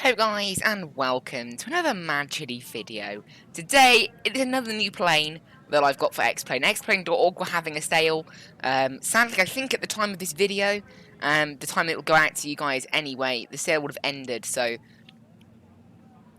Hello guys and welcome to another Madrid video. Today it is another new plane that I've got for X-Plane. X-Plane.org were having a sale. Sadly I think at the time of this video, the time it will go out to you guys anyway, the sale would have ended, so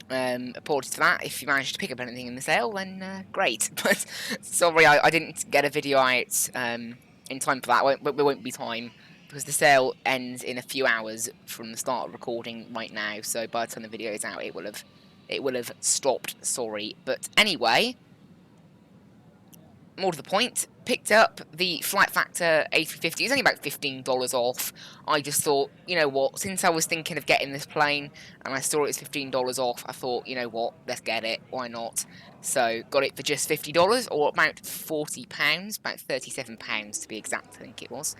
apologies for that. If you managed to pick up anything in the sale then great, but sorry I didn't get a video out in time for that. There won't be time, because the sale ends in a few hours from the start of recording right now, so by the time the video is out it will have stopped, sorry. But anyway, more to the point, picked up the Flight Factor A350. It's only about $15 off. I just thought, you know what, since I was thinking of getting this plane and I saw it was $15 off, I thought, you know what, let's get it, why not? So got it for just $50, or about £40, about £37 to be exact, I think it was.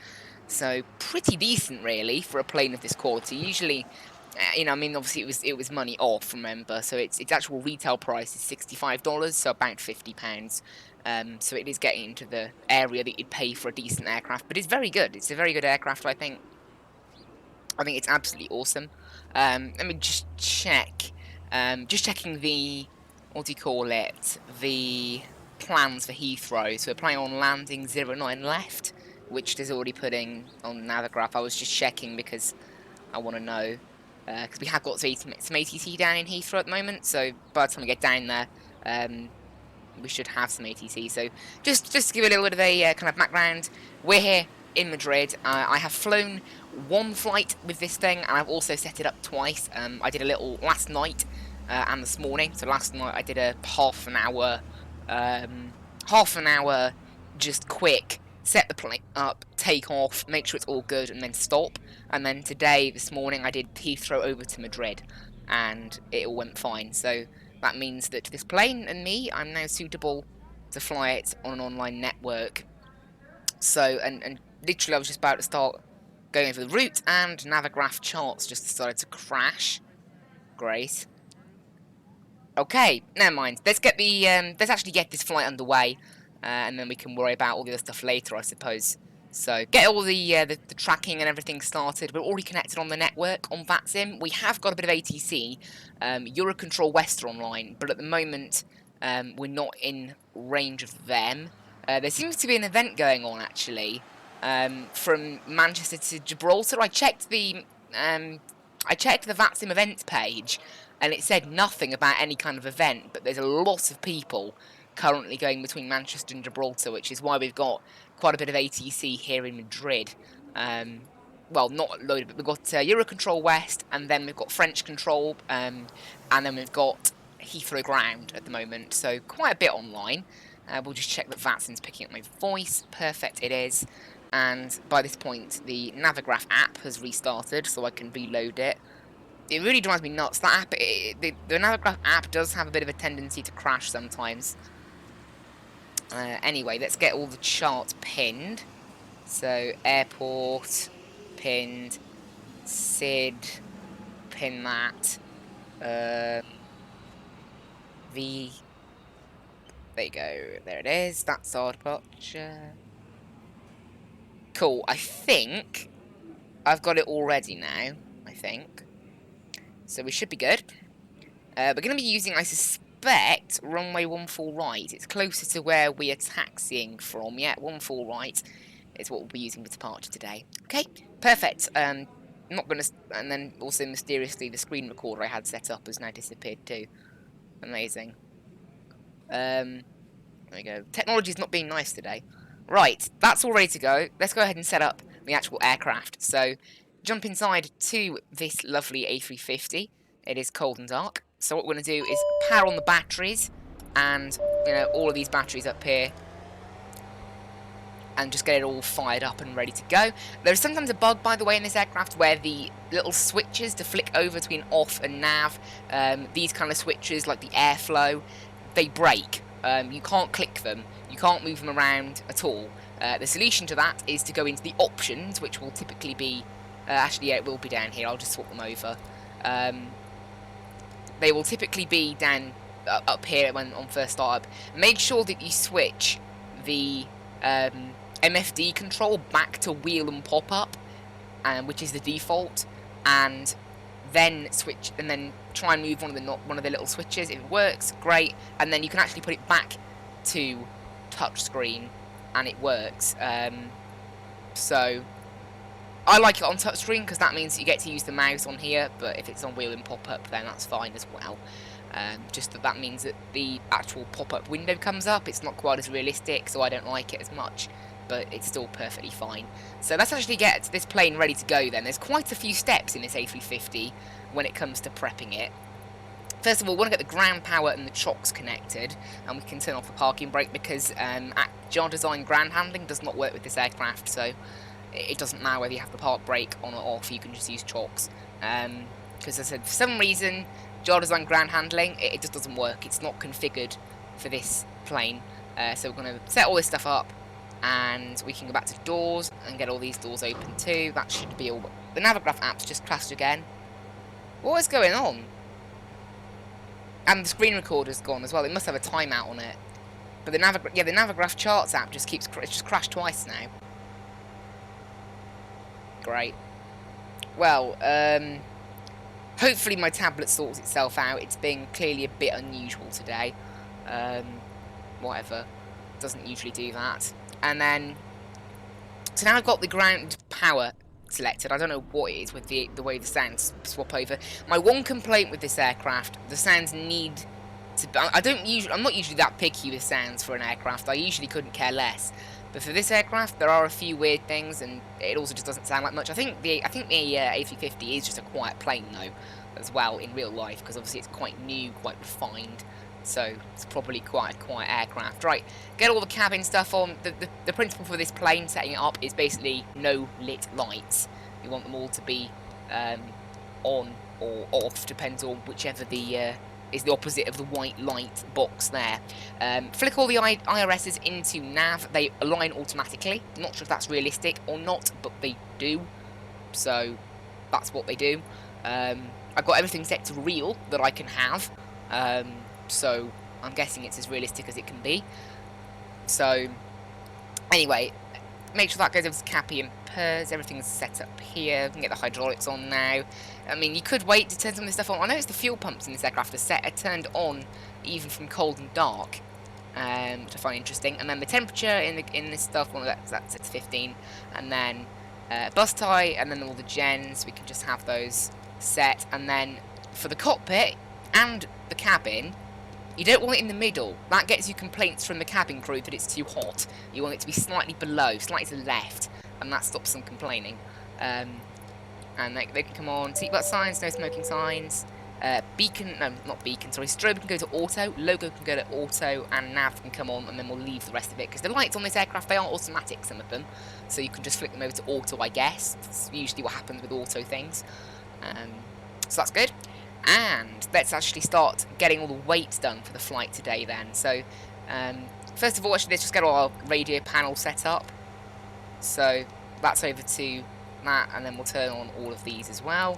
So pretty decent really for a plane of this quality. Usually, you know, I mean, obviously it was money off, remember, so its actual retail price is $65, so about £50. So it is getting into the area that you'd pay for a decent aircraft, but it's very good. It's a very good aircraft, I think. I think it's absolutely awesome. Let me just check. Just checking the, what do you call it? The plans for Heathrow. So we're planning on landing 09 left, which is already putting on the Navigraph. I was just checking because I want to know. Because we have got some ATC down in Heathrow at the moment, so by the time we get down there, we should have some ATC. So just to give a little bit of a kind of background, we're here in Madrid. I have flown one flight with this thing, and I've also set it up twice. I did a little last night and this morning. So last night I did a half an hour, just quick, set the plane up, take off, make sure it's all good, and then stop. And then this morning, I did Heathrow over to Madrid, and it all went fine. So that means that this plane and me, I'm now suitable to fly it on an online network. So, and literally I was just about to start going over the route, and Navigraph charts just decided to crash. Great. Okay, never mind. Let's actually get this flight underway, and then we can worry about all the other stuff later, I suppose. So, get all the tracking and everything started. We're already connected on the network on VATSIM. We have got a bit of ATC. Eurocontrol West are online, but at the moment, we're not in range of them. There seems to be an event going on, actually, from Manchester to Gibraltar. I checked the VATSIM events page, and it said nothing about any kind of event, but there's a lot of people currently going between Manchester and Gibraltar, which is why we've got quite a bit of ATC here in Madrid. Well, not loaded, but we've got Eurocontrol West, and then we've got French Control, and then we've got Heathrow Ground at the moment, so quite a bit online. We'll just check that VATSIM's picking up my voice. Perfect, it is. And by this point, the Navigraph app has restarted, so I can reload it. It really drives me nuts. That app, the Navigraph app does have a bit of a tendency to crash sometimes. Anyway, let's get all the charts pinned. So, airport, pinned, SID, pin that, there you go, there it is, that's our departure. Cool, I think I've got it all ready now, I think. So we should be good. We're going to be using, I suspect, runway 14 right. It's closer to where we are taxiing from. Yeah, 14 right is what we'll be using for departure today. Okay, perfect. I'm not going to... And then also, mysteriously, the screen recorder I had set up has now disappeared too. Amazing. There we go. Technology's not being nice today. Right, that's all ready to go. Let's go ahead and set up the actual aircraft. So, jump inside to this lovely A350. It is cold and dark. So what we're going to do is power on the batteries, and, you know, all of these batteries up here, and just get it all fired up and ready to go. There's sometimes a bug, by the way, in this aircraft where the little switches to flick over between off and nav, these kind of switches, like the airflow, they break. You can't click them. You can't move them around at all. The solution to that is to go into the options, which will typically be... actually, yeah, it will be down here. I'll just swap them over. They will typically be down up here when on first startup. Make sure that you switch the MFD control back to wheel and pop-up, which is the default, and then switch, and then try and move one of the little switches. If it works, great, and then you can actually put it back to touchscreen, and it works. So I like it on touchscreen because that means you get to use the mouse on here, but if it's on wheel and pop-up, then that's fine as well. Just that means that the actual pop-up window comes up. It's not quite as realistic, so I don't like it as much, but it's still perfectly fine. So let's actually get this plane ready to go then. There's quite a few steps in this A350 when it comes to prepping it. First of all, we want to get the ground power and the chocks connected, and we can turn off the parking brake because jar design ground handling does not work with this aircraft, so it doesn't matter whether you have the park brake on or off, you can just use chocks. Because as I said, for some reason, jar design ground handling, it just doesn't work. It's not configured for this plane. So we're going to set all this stuff up, and we can go back to doors and get all these doors open too. That should be all. The Navigraph app's just crashed again. What is going on? And the screen recorder's gone as well. It must have a timeout on it. But the Navigraph charts app just it's just crashed twice now. Great. Well, hopefully my tablet sorts itself out. It's been clearly a bit unusual today. Whatever. Doesn't usually do that. And then, so now I've got the ground power selected. I don't know what it is with the way the sounds swap over. My one complaint with this aircraft, the sounds need to. I'm not usually that picky with sounds for an aircraft. I usually couldn't care less. But for this aircraft, there are a few weird things, and it also just doesn't sound like much. I think the A350 is just a quiet plane though, as well in real life, because obviously it's quite new, quite refined. So it's probably quite a quiet aircraft. Right, get all the cabin stuff on. The principle for this plane, setting it up, is basically no lit lights. You want them all to be on or off, depends on whichever is the opposite of the white light box there. Flick all the IRSs into nav. They align automatically. Not sure if that's realistic or not, but they do. So that's what they do. I've got everything set to real that I can have. So I'm guessing it's as realistic as it can be. So anyway, make sure that goes over to Cappy and Pers. Everything's set up here. We can get the hydraulics on now. I mean, you could wait to turn some of this stuff on. I noticed the fuel pumps in this aircraft are turned on even from cold and dark, which I find interesting. And then the temperature in this stuff, well, that's set to 15. And then bus tie, and then all the gens, we can just have those set. And then for the cockpit and the cabin, you don't want it in the middle. That gets you complaints from the cabin crew that it's too hot. You want it to be slightly below, slightly to the left, and that stops them complaining. And they can come on. Seatbelt signs, no smoking signs. Beacon, no, not beacon, sorry. Strobe can go to auto, logo can go to auto, and nav can come on, and then we'll leave the rest of it. Because the lights on this aircraft, they are automatic, some of them. So you can just flick them over to auto, I guess. That's usually what happens with auto things. So that's good. And let's actually start getting all the weights done for the flight today then. So, first of all, actually, let's just get our radio panel set up. So, that's over to that, and then we'll turn on all of these as well.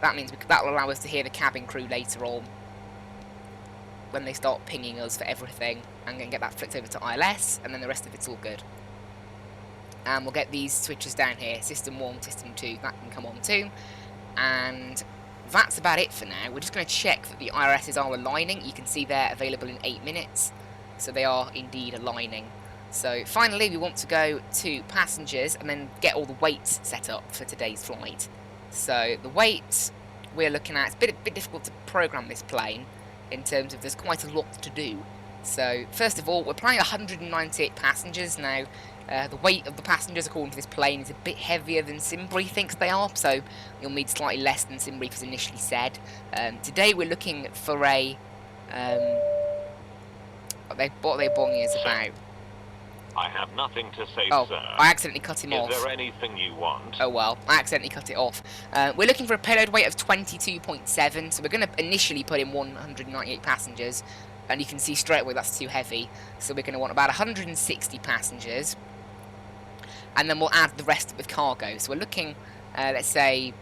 That means that will allow us to hear the cabin crew later on when they start pinging us for everything. I'm going to get that flicked over to ILS, and then the rest of it's all good. And we'll get these switches down here, System 1, System 2, that can come on too. And that's about it for now. We're just going to check that the IRSs are aligning. You can see they're available in 8 minutes. So they are indeed aligning. So finally we want to go to passengers and then get all the weights set up for today's flight. So the weights we're looking at, it's a bit difficult to program this plane in terms of there's quite a lot to do. So first of all, we're planning 198 passengers. Now the weight of the passengers according to this plane is a bit heavier than Simbury thinks they are, so you'll need slightly less than Simbury was initially said. Today we're looking for a what are they bonging us about? I have nothing to say, oh, sir. I accidentally cut him off. Is there anything you want? Oh well, I accidentally cut it off. We're looking for a payload weight of 22.7, so we're going to initially put in 198 passengers, and you can see straight away that's too heavy. So we're going to want about 160 passengers, and then we'll add the rest with cargo. So we're looking, let's say,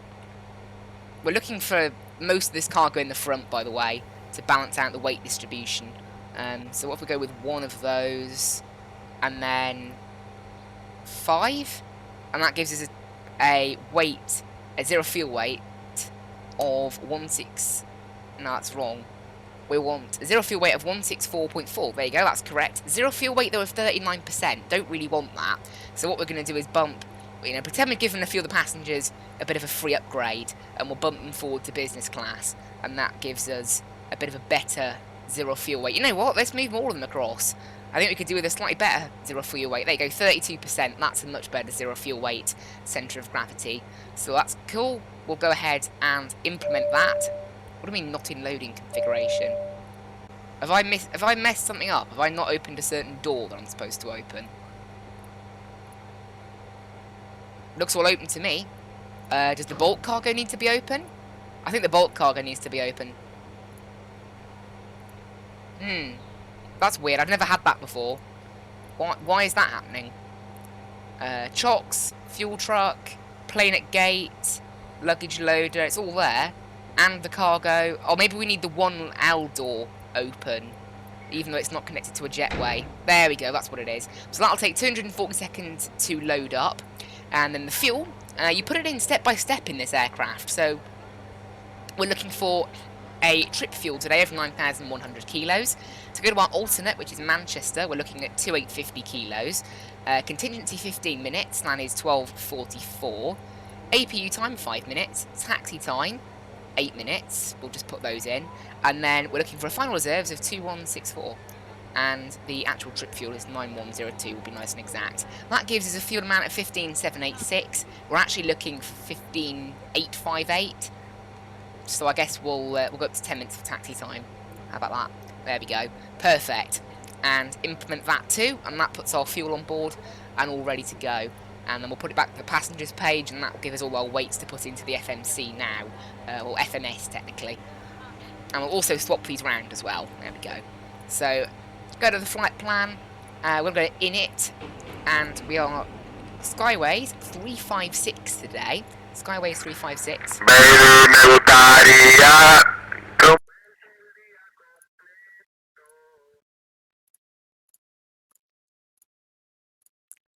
we're looking for most of this cargo in the front, by the way, to balance out the weight distribution. So what if we go with one of those, and then 5, and that gives us a weight, a zero fuel weight of 16... No, that's wrong. We want a zero fuel weight of 164.4. There you go, that's correct. Zero fuel weight, though, of 39%. Don't really want that. So what we're going to do is bump... pretend we've given a few of the passengers a bit of a free upgrade, and we'll bump them forward to business class. And that gives us a bit of a better zero fuel weight. You know what? Let's move more of them across. I think we could do with a slightly better zero fuel weight. There you go, 32%. That's a much better zero fuel weight centre of gravity. So that's cool. We'll go ahead and implement that. What do you mean not in loading configuration? Have I messed something up? Have I not opened a certain door that I'm supposed to open? Looks all open to me. Does the bulk cargo need to be open? I think the bulk cargo needs to be open. That's weird. I've never had that before. Why is that happening? Chocks, fuel truck, plane at gate, luggage loader, it's all there. And the cargo. Or maybe we need the one L door open, even though it's not connected to a jetway. There we go, that's what it is. So that'll take 240 seconds to load up. And then the fuel, you put it in step by step in this aircraft. So we're looking for a trip fuel today of 9,100 kilos. To go to our alternate, which is Manchester, we're looking at 2,850 kilos. Contingency 15 minutes, that is 12:44. APU time 5 minutes. Taxi time 8 minutes. We'll just put those in. And then we're looking for a final reserves of 2164. And the actual trip fuel is 9102, will be nice and exact. That gives us a fuel amount of 15,786. We're actually looking for 15,858. So I guess we'll go up to 10 minutes for taxi time. How about that? There we go. Perfect. And implement that too, and that puts our fuel on board and all ready to go. And then we'll put it back to the passengers page, and that will give us all our weights to put into the FMC now, or FMS technically. And we'll also swap these round as well. There we go. So go to the flight plan. We'll go to init, and we are Skyways 356 today. Skyways 356.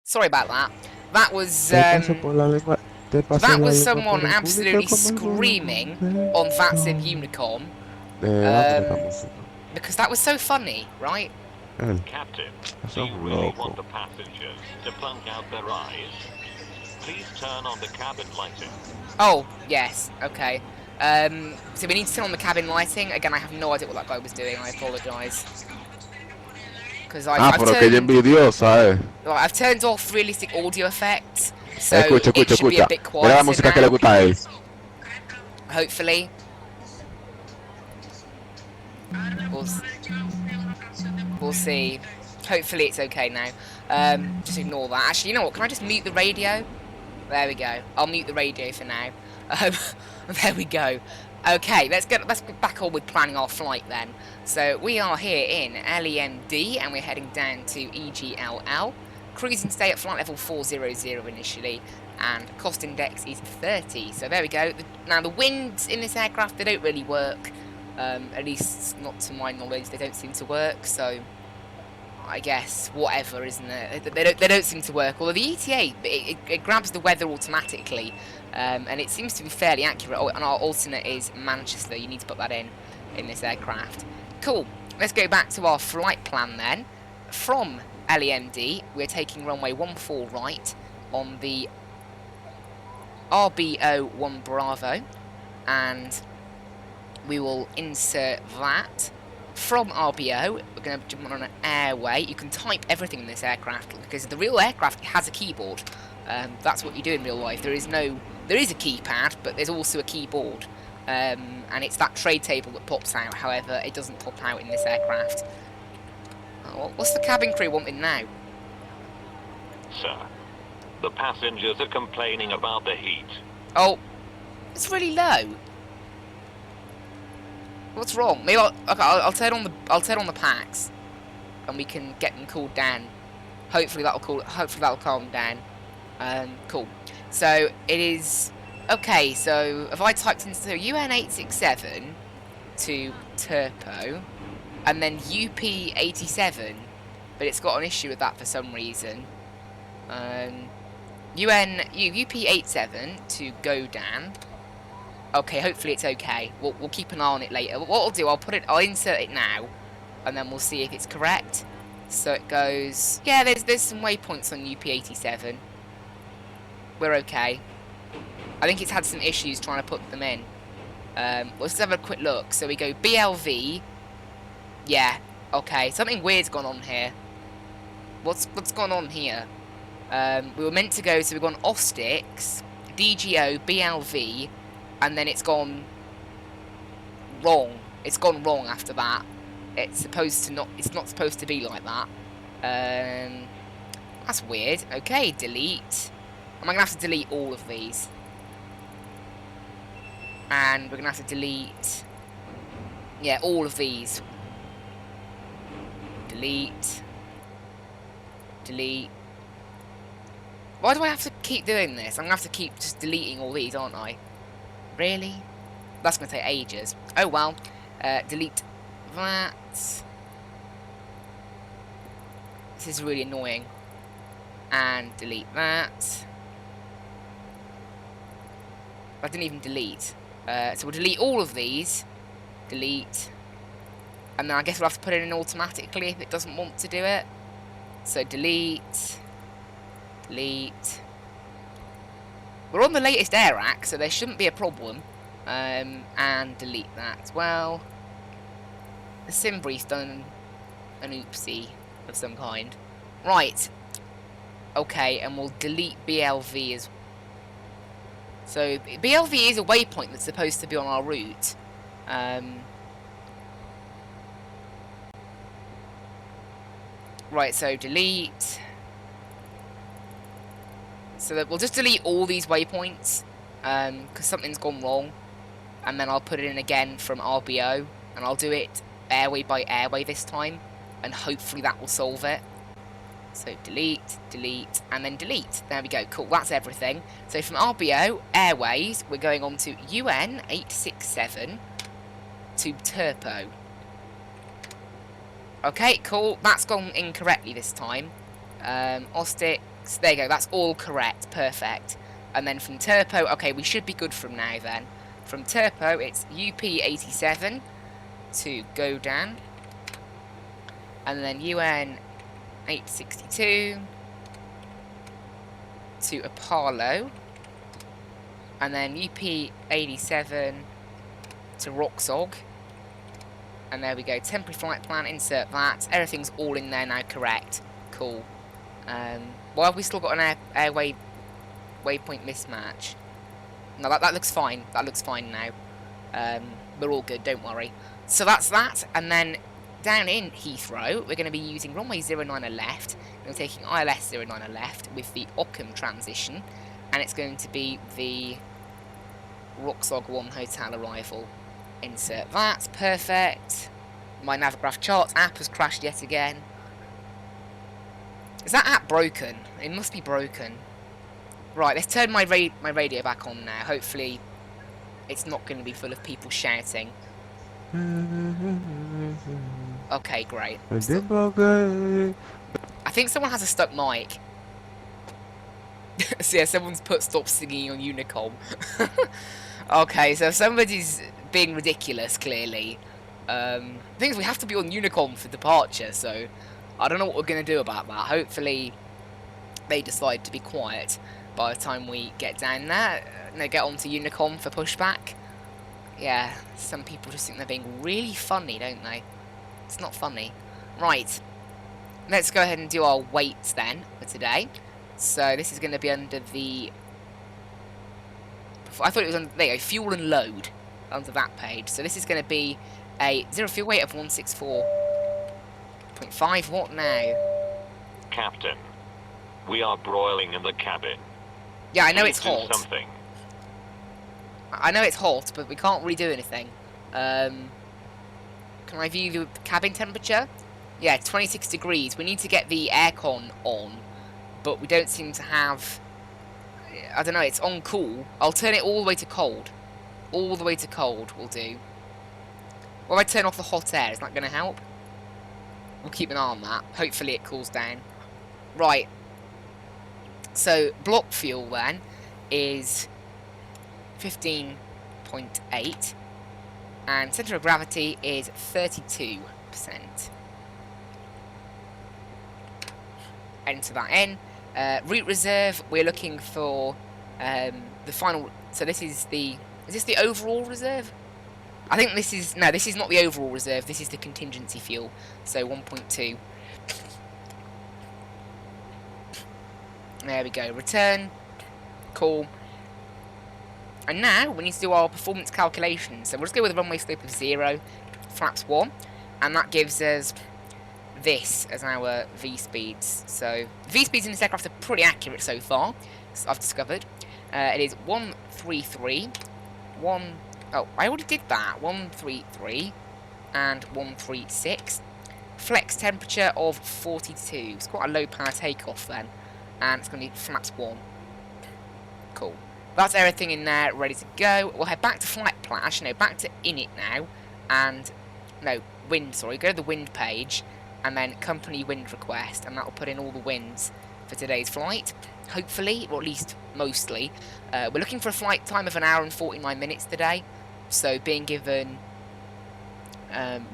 Sorry about that. That was someone absolutely screaming on that same Unicom. Because that was so funny, right? Captain, do you really want the passengers to plunk out their eyes? Please turn on the cabin lighting. Oh, yes, okay. So we need to turn on the cabin lighting. Again, I have no idea what that guy was doing. I apologise. Because I've turned off realistic audio effects, so it should be a bit quieter now. Hopefully. We'll see. Hopefully it's okay now. Just ignore that. Actually, you know what? Can I just mute the radio? There we go. I'll mute the radio for now. There we go. Okay, let's get back on with planning our flight then. So we are here in LEMD and we're heading down to EGLL. Cruising stay at flight level 400 initially, and cost index is 30. So there we go. Now the winds in this aircraft, they don't really work. At least not to my knowledge, they don't seem to work. So I guess whatever, isn't it? They don't seem to work. Although the ETA it grabs the weather automatically, and it seems to be fairly accurate. Oh, and our alternate is Manchester. You need to put that in this aircraft. Cool. Let's go back to our flight plan then. From LEMD, we're taking runway 14 right on the RBO1 Bravo, and we will insert that. From RBO, we're going to jump on an airway. You can type everything in this aircraft because the real aircraft has a keyboard. That's what you do in real life. There is a keypad, but there's also a keyboard, and it's that tray table that pops out. However, it doesn't pop out in this aircraft. What's the cabin crew wanting now? Sir, the passengers are complaining about the heat. Oh, it's really low. What's wrong? Maybe I'll turn on the packs, and we can get them cooled down. Hopefully that'll calm down. Cool. So it is okay. So if I typed in UN867 to Turpo, and then UP87, but it's got an issue with that for some reason. UP87 to Godan, Okay, hopefully it's okay. We'll keep an eye on it later. What I'll do, I'll insert it now, and then we'll see if it's correct. So it goes, yeah, there's some waypoints on ep87. We're okay. I think it's had some issues trying to put them in. Let's have a quick look. So we go BLV. Yeah, okay. Something weird's gone on here. What's gone on here? We were meant to go, so we've gone Ostix, DGO, BLV, and then it's gone wrong. It's gone wrong after that. It's not supposed to be like that. That's weird. Okay, delete. Am I gonna have to delete all of these? And we're gonna have to delete, yeah, all of these. Delete. Delete. Why do I have to keep doing this? I'm gonna have to keep just deleting all these, aren't I? Really? That's gonna take ages. Oh well. Delete that. This is really annoying. And delete that. I didn't even delete. So we'll delete all of these. Delete. And then I guess we'll have to put it in automatically if it doesn't want to do it. So delete. Delete. We're on the latest AirAC, so there shouldn't be a problem. And delete that as well. The SimBrief's done an oopsie of some kind. Right. Okay, and we'll delete BLV as well. So BLV is a waypoint that's supposed to be on our route. Right, so delete. So that we'll just delete all these waypoints because something's gone wrong, and then I'll put it in again from RBO, and I'll do it airway by airway this time, and hopefully that will solve it. So delete, delete, and then delete. There we go. Cool, that's everything. So from RBO, airways, we're going on to UN867 to Turpo. Okay, cool. That's gone incorrectly this time. Ostix, there you go. That's all correct. Perfect. And then from Turpo, okay, we should be good from now then. From Turpo, it's UP87 to Godan. And then UN862 to Apollo. And then UP87 to Roxog. And there we go, temporary flight plan, insert that. Everything's all in there now, correct. Cool. Why have we still got an airway waypoint mismatch? No, that looks fine. That looks fine now. We're all good, don't worry. So that's that, and then down in Heathrow, we're going to be using runway 09 left. We're taking ILS 09 left with the Ockham transition, and it's going to be the Roxog 1 hotel arrival. Insert that, perfect. My Navigraph Charts app has crashed yet again. Is that app broken? It must be broken. Right, let's turn my radio back on now. Hopefully it's not going to be full of people shouting. Okay, great. I think someone has a stuck mic. So yeah, someone's put stop singing on Unicom. Okay, so somebody's being ridiculous, clearly. The thing is, we have to be on Unicom for departure, so I don't know what we're going to do about that. Hopefully they decide to be quiet by the time we get down there. No, get onto Unicom for pushback. Yeah, some people just think they're being really funny, don't they? It's not funny. Right, let's go ahead and do our weights then for today. So this is going to be under the... I thought it was under, there you go, fuel and load, under that page. So this is going to be a zero fuel weight of 164.5. What now? Captain, we are broiling in the cabin. Yeah, I know Please it's do hot. something. I know it's hot, but we can't really do anything. Can I view the cabin temperature? Yeah, 26 degrees. We need to get the aircon on, but we don't seem to have... I don't know, it's on cool. I'll turn it all the way to cold. All the way to cold will do. What if I turn off the hot air? Is that going to help? We'll keep an eye on that. Hopefully it cools down. Right. So, block fuel then is 15 0.8. And centre of gravity is 32%. Enter that in. Route reserve, we're looking for the final... So this is the... Is this the overall reserve? I think this is... No, this is not the overall reserve. This is the contingency fuel. So 1.2. There we go. Return. Cool. And now we need to do our performance calculations. So we'll just go with a runway slope of 0, flaps 1. And that gives us this as our V-speeds. So V-speeds in this aircraft are pretty accurate so far, I've discovered. It is 133, oh, I already did that, 133 and 136. Flex temperature of 42. It's quite a low power takeoff then, and it's going to be flaps 1. Cool. That's everything in there, ready to go. We'll head back to flight plan, actually no, back to init now, and, no, wind, sorry, go to the wind page, and then company wind request, and that will put in all the winds for today's flight, hopefully, or at least mostly. We're looking for a flight time of 1 hour and 49 minutes today, so being given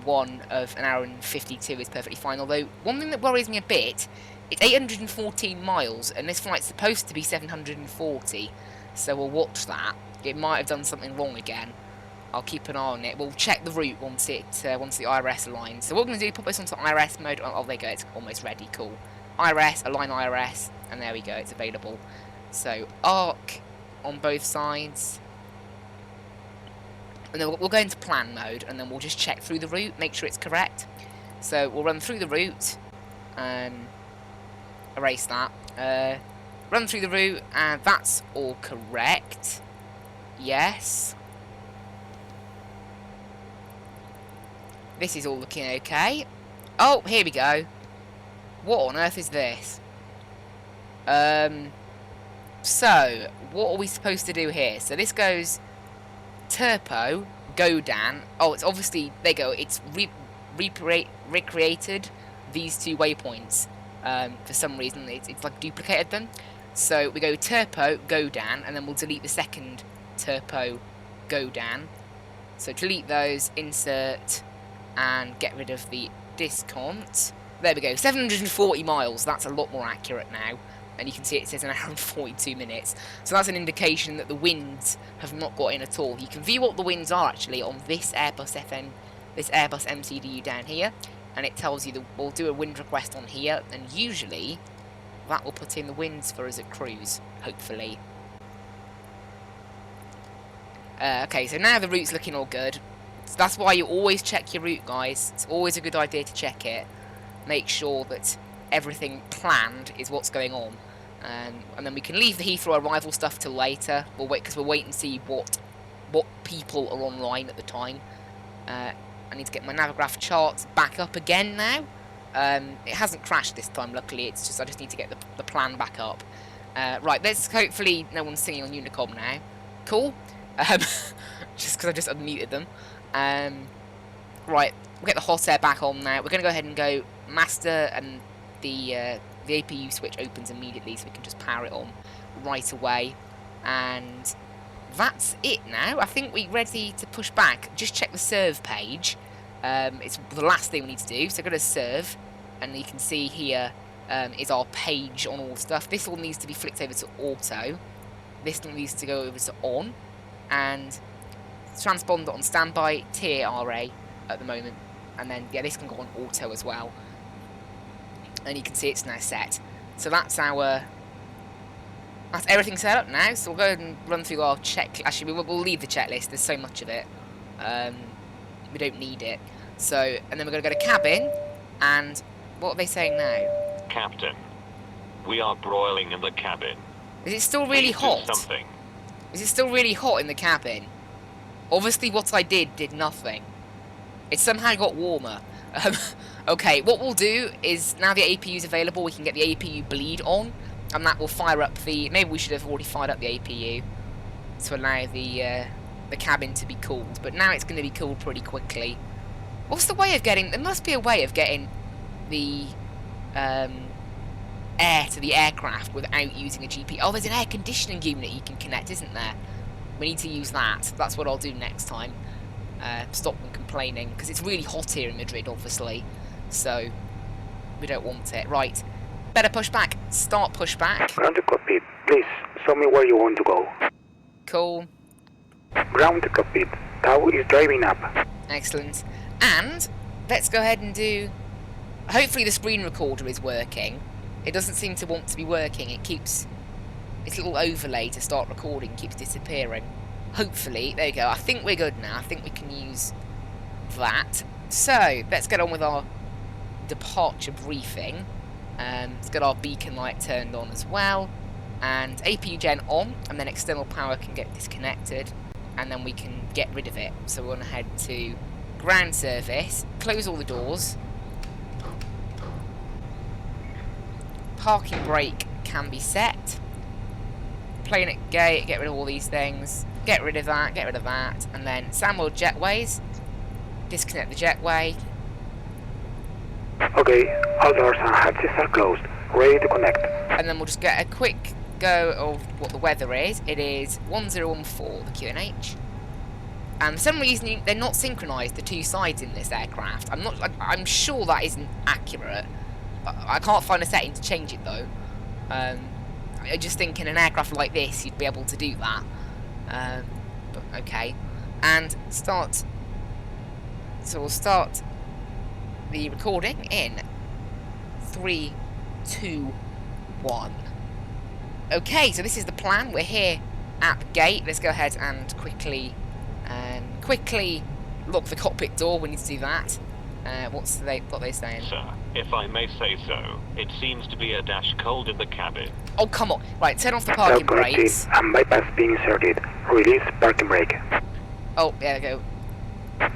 one of 1 hour and 52 is perfectly fine, although one thing that worries me a bit, it's 814 miles, and this flight's supposed to be 740, so we'll watch that. It might have done something wrong again. I'll keep an eye on it. We'll check the route once the IRS aligns. So what we're going to do, put this onto IRS mode. Oh, there you go, it's almost ready, cool. IRS, align IRS, and there we go, it's available. So, arc on both sides. And then we'll go into plan mode, and then we'll just check through the route, make sure it's correct. So, we'll run through the route, erase that. Run through the route, and that's all correct. Yes. This is all looking okay. Oh, here we go. What on earth is this? So, what are we supposed to do here? So this goes Turpo, Godan. Oh, it's obviously, there you go, it's recreated these two waypoints. For some reason, it's like duplicated them. So we go Turpo, Godan, and then we'll delete the second Turpo, Godan. So delete those, insert, and get rid of the discount. There we go, 740 miles, that's a lot more accurate now. And you can see it says 1 hour and 42 minutes. So that's an indication that the winds have not got in at all. You can view what the winds are actually on this Airbus MCDU down here. And it tells you that we'll do a wind request on here. And usually, that will put in the winds for us at cruise, hopefully. Okay, so now the route's looking all good. So that's why you always check your route, guys. It's always a good idea to check it. Make sure that everything planned is what's going on. And then we can leave the Heathrow arrival stuff till later. We'll wait, because we'll wait and see what people are online at the time. I need to get my Navigraph charts back up again now. It hasn't crashed this time, luckily. It's just I just need to get the plan back up. Right, let's hopefully no one's singing on Unicom now. Cool. Just because I just unmuted them. Right, we'll get the hot air back on now. We're going to go ahead and go master, and the APU switch opens immediately, so we can just power it on right away. And that's it now. I think we're ready to push back. Just check the serve page. It's the last thing we need to do. So go to serve, and you can see here is our page on all stuff. This all needs to be flicked over to auto. This one needs to go over to on, and transponder on standby, TRA at the moment. And then, yeah, this can go on auto as well. And you can see it's now set. So that's everything set up now. So we'll go ahead and run through our check. Actually, we'll leave the checklist. There's so much of it. We don't need it. So, and then we're going to go to cabin. And what are they saying now? Captain, we are broiling in the cabin. Is it still really hot? Something. Is it still really hot in the cabin? Obviously, what I did nothing. It somehow got warmer. Okay, what we'll do is, now the APU is available, we can get the APU bleed on, and that will fire up the... Maybe we should have already fired up the APU to allow the cabin to be cooled, but now it's going to be cooled pretty quickly. What's the way of getting... There must be a way of getting the air to the aircraft without using a GP. Oh, there's an air conditioning unit you can connect, isn't there? We need to use that. That's what I'll do next time. Stop them complaining, because it's really hot here in Madrid, obviously. So, we don't want it. Right. Better push back. Start push back. Ground to cockpit. Please, show me where you want to go. Cool. Ground to cockpit. Tau is driving up. Excellent. And, let's go ahead and do... Hopefully the screen recorder is working. It doesn't seem to want to be working. It keeps... Its little overlay to start recording keeps disappearing. Hopefully, there you go. I think we're good now. I think we can use that. So, let's get on with our departure briefing. Let's get our beacon light turned on as well. And APU gen on, and then external power can get disconnected. And then we can get rid of it. So we're going to head to ground service, close all the doors. Parking brake can be set. Plane at gate, get rid of all these things. Get rid of that, and then SAMWorld jetways. Disconnect the jetway. Okay, all doors and hatches are closed. Ready to connect. And then we'll just get a quick go of what the weather is. It is 1014, the QNH. And for some reason, they're not synchronised, the two sides in this aircraft. I'm sure that isn't accurate. I can't find a setting to change it, though. I just think in an aircraft like this, you'd be able to do that. But okay. And start... So we'll start the recording in 3, 2, 1. Okay, so this is the plan. We're here at the gate. Let's go ahead and quickly lock the cockpit door. We need to do that. What are they saying? Sir, if I may say so, it seems to be a dash cold in the cabin. Oh, come on. Right, turn off the parking brakes. And bypass being inserted. Release parking brake. Oh, there we go.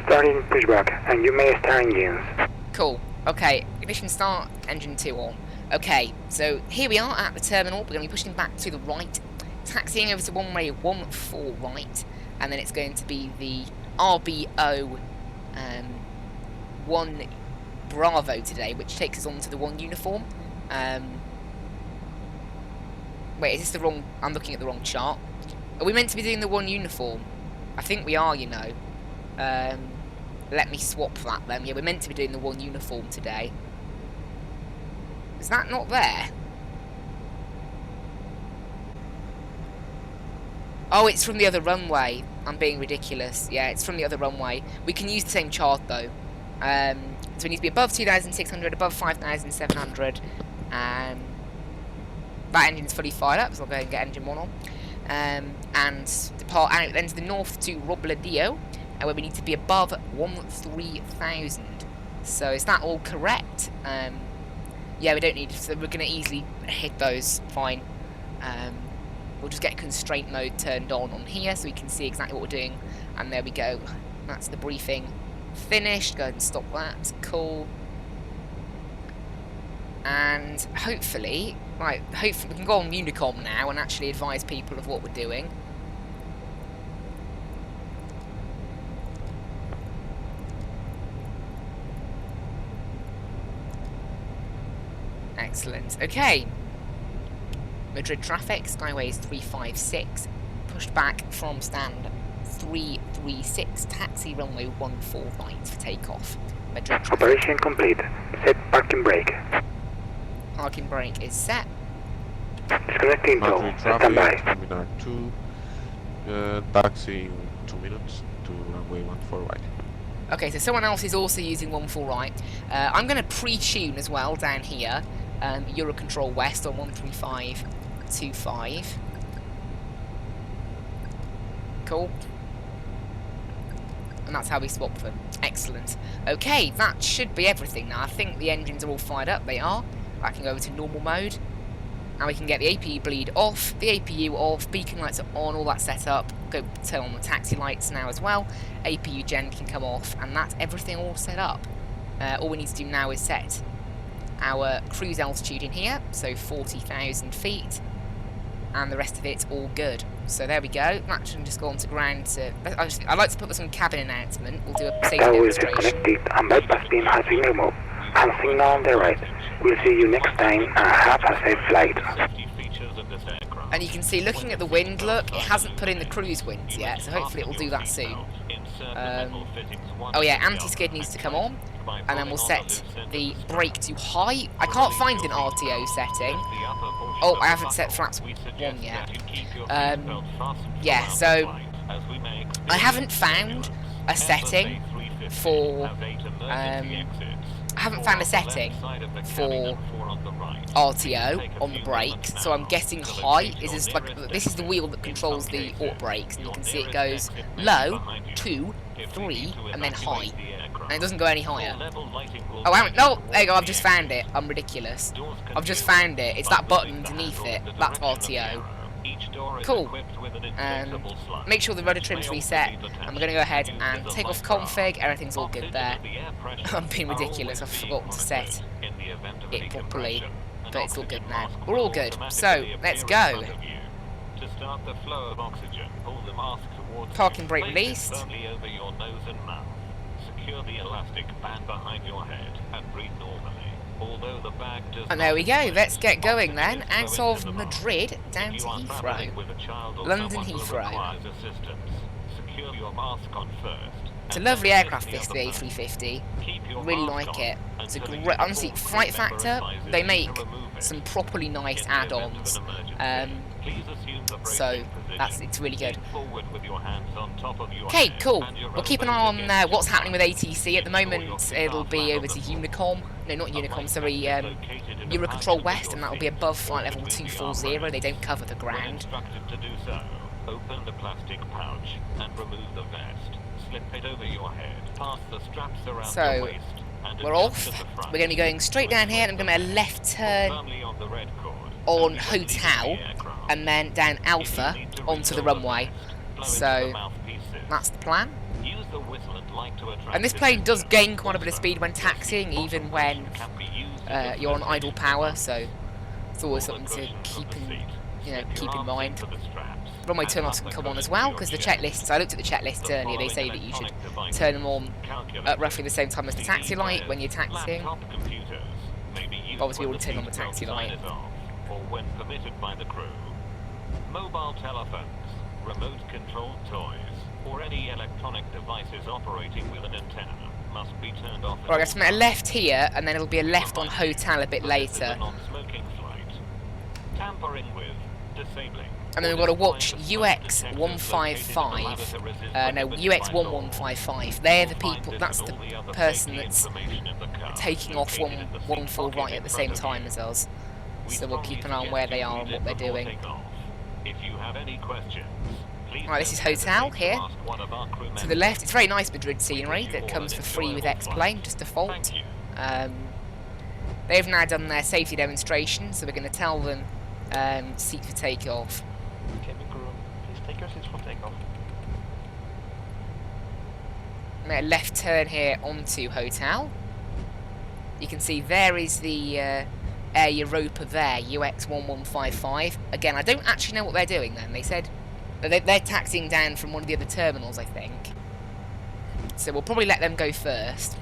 Starting pushback, and you may start engines. Cool. Okay, ignition start, engine 2 on. Okay, so here we are at the terminal. We're going to be pushing back to the right, taxiing over to runway 14 right, and then it's going to be the RBO 1 Bravo today, which takes us on to the 1 uniform. Wait, is this the wrong... I'm looking at the wrong chart. Are we meant to be doing the 1 uniform? I think we are, you know. Let me swap that then. Yeah, we're meant to be doing the 1 uniform today. Is that not there? Oh, it's from the other runway. I'm being ridiculous. Yeah, it's from the other runway. We can use the same chart, though. So we need to be above 2,600, above 5,700. That engine's fully fired up, so I'll go ahead and get engine 1 on. And depart out then to the north to Robledillo, where we need to be above 13,000. So is that all correct? Yeah, we don't need, so we're going to easily hit those, fine. We'll just get constraint mode turned on here so we can see exactly what we're doing. And there we go. That's the briefing finished. Go ahead and stop that. Cool. And hopefully, right, hopefully we can go on Unicom now and actually advise people of what we're doing. Excellent. Okay. Madrid traffic, Skyways 356, pushed back from stand 336, taxi runway 14 right for takeoff. Madrid traffic. Operation complete. Set parking brake. Parking brake is set. Disconnecting tow. Madrid Stand by. traffic, Terminal 2, taxi in 2 minutes to runway 14 right. Okay, so someone else is also using 14 right. I'm going to pre-tune as well down here. Eurocontrol West on 13525. Cool. And that's how we swap them. Excellent. Okay, that should be everything now. I think the engines are all fired up. They are. I can go over to normal mode. And we can get the APU bleed off, the APU off, beacon lights are on, all that set up. Go turn on the taxi lights now as well. APU gen can come off, and that's everything all set up. All we need to do now is set our cruise altitude in here, so 40,000 feet, and the rest of it's all good. So there we go. That should just go on to ground. I'd like to put this on cabin announcement. We'll do a safety Tow is demonstration. disconnected and bypass beam has been removed. And signal on the right. We'll see you next time and have a safe flight. Safety features of this aircraft. And you can see, looking at the wind, look, it hasn't put in the cruise winds yet, so hopefully it will do that soon. Oh yeah, anti-skid needs to come on, and then we'll set the brake to high. I can't find an RTO setting. Oh, I haven't set flaps 1 yet. Yeah, so I haven't found a setting for RTO on the brakes, so I'm guessing high is like, this is the wheel that controls the auto brakes, and you can see it goes low, 2, 3, and then high, and it doesn't go any higher. Oh, no, there you go, I've just found it. I'm ridiculous. I've just found it. It's that button underneath it. That's RTO. Cool. Make sure the rudder trim's reset, and we're going to go ahead and take off config. Everything's all good there. I'm being ridiculous. I forgot to set it properly, but it's all good now. We're all good. So let's go. Parking brake released. Secure the elastic band behind your head and breathe normally. Although the bag does and there we go. Let's get going then. Out of Madrid down to Heathrow. London Heathrow. It's a lovely aircraft, this, the A350. Really like it. It's a great, honestly, flight factor. They make some properly nice add-ons. So it's really good. Okay, cool. We'll keep an eye on what's happening with ATC. At the moment, it'll be over to Unicom. No, not Unicom, sorry, Eurocontrol West, and that'll be above flight level 240. They don't cover the ground. Open the plastic pouch and remove the vest. Slip it over your head. Pass the straps around the waist. We're off. We're going to be going straight down here, and I'm going to make a left turn on Hotel, and then down Alpha onto the runway. So that's the plan. And this plane does gain quite a bit of speed when taxiing, even when you're on idle power. So it's always something to keep in mind. Runway turn-offs can come on as well, because the checklists, I looked at the checklists earlier, they say that you should turn them on at roughly the same time as the taxi light when you're taxiing. Obviously, we already turn on the taxi light. Or when permitted by the crew. Mobile telephones, remote controlled toys, or any electronic devices operating with an antenna must be turned off. Right, let's make a left here, and then it'll be a left on Hotel a bit later. Tampering with, disabling. And then we've got to watch UX155, no, UX1155. They're the people, that's the person that's taking off 114 right at the same time as us. So we'll keep an eye on where they are and what they're doing. Right, this is Hotel here. To the left, it's very nice Madrid scenery that comes for free with X-Plane, just default. They've now done their safety demonstration, so we're going to tell them seat for takeoff. Cabin crew, please take your seats for takeoff. Make a left turn here onto Hotel. You can see there is the Air Europa there, UX1155. Again, I don't actually know what they're doing then. They said they're taxiing down from one of the other terminals, I think. So we'll probably let them go first,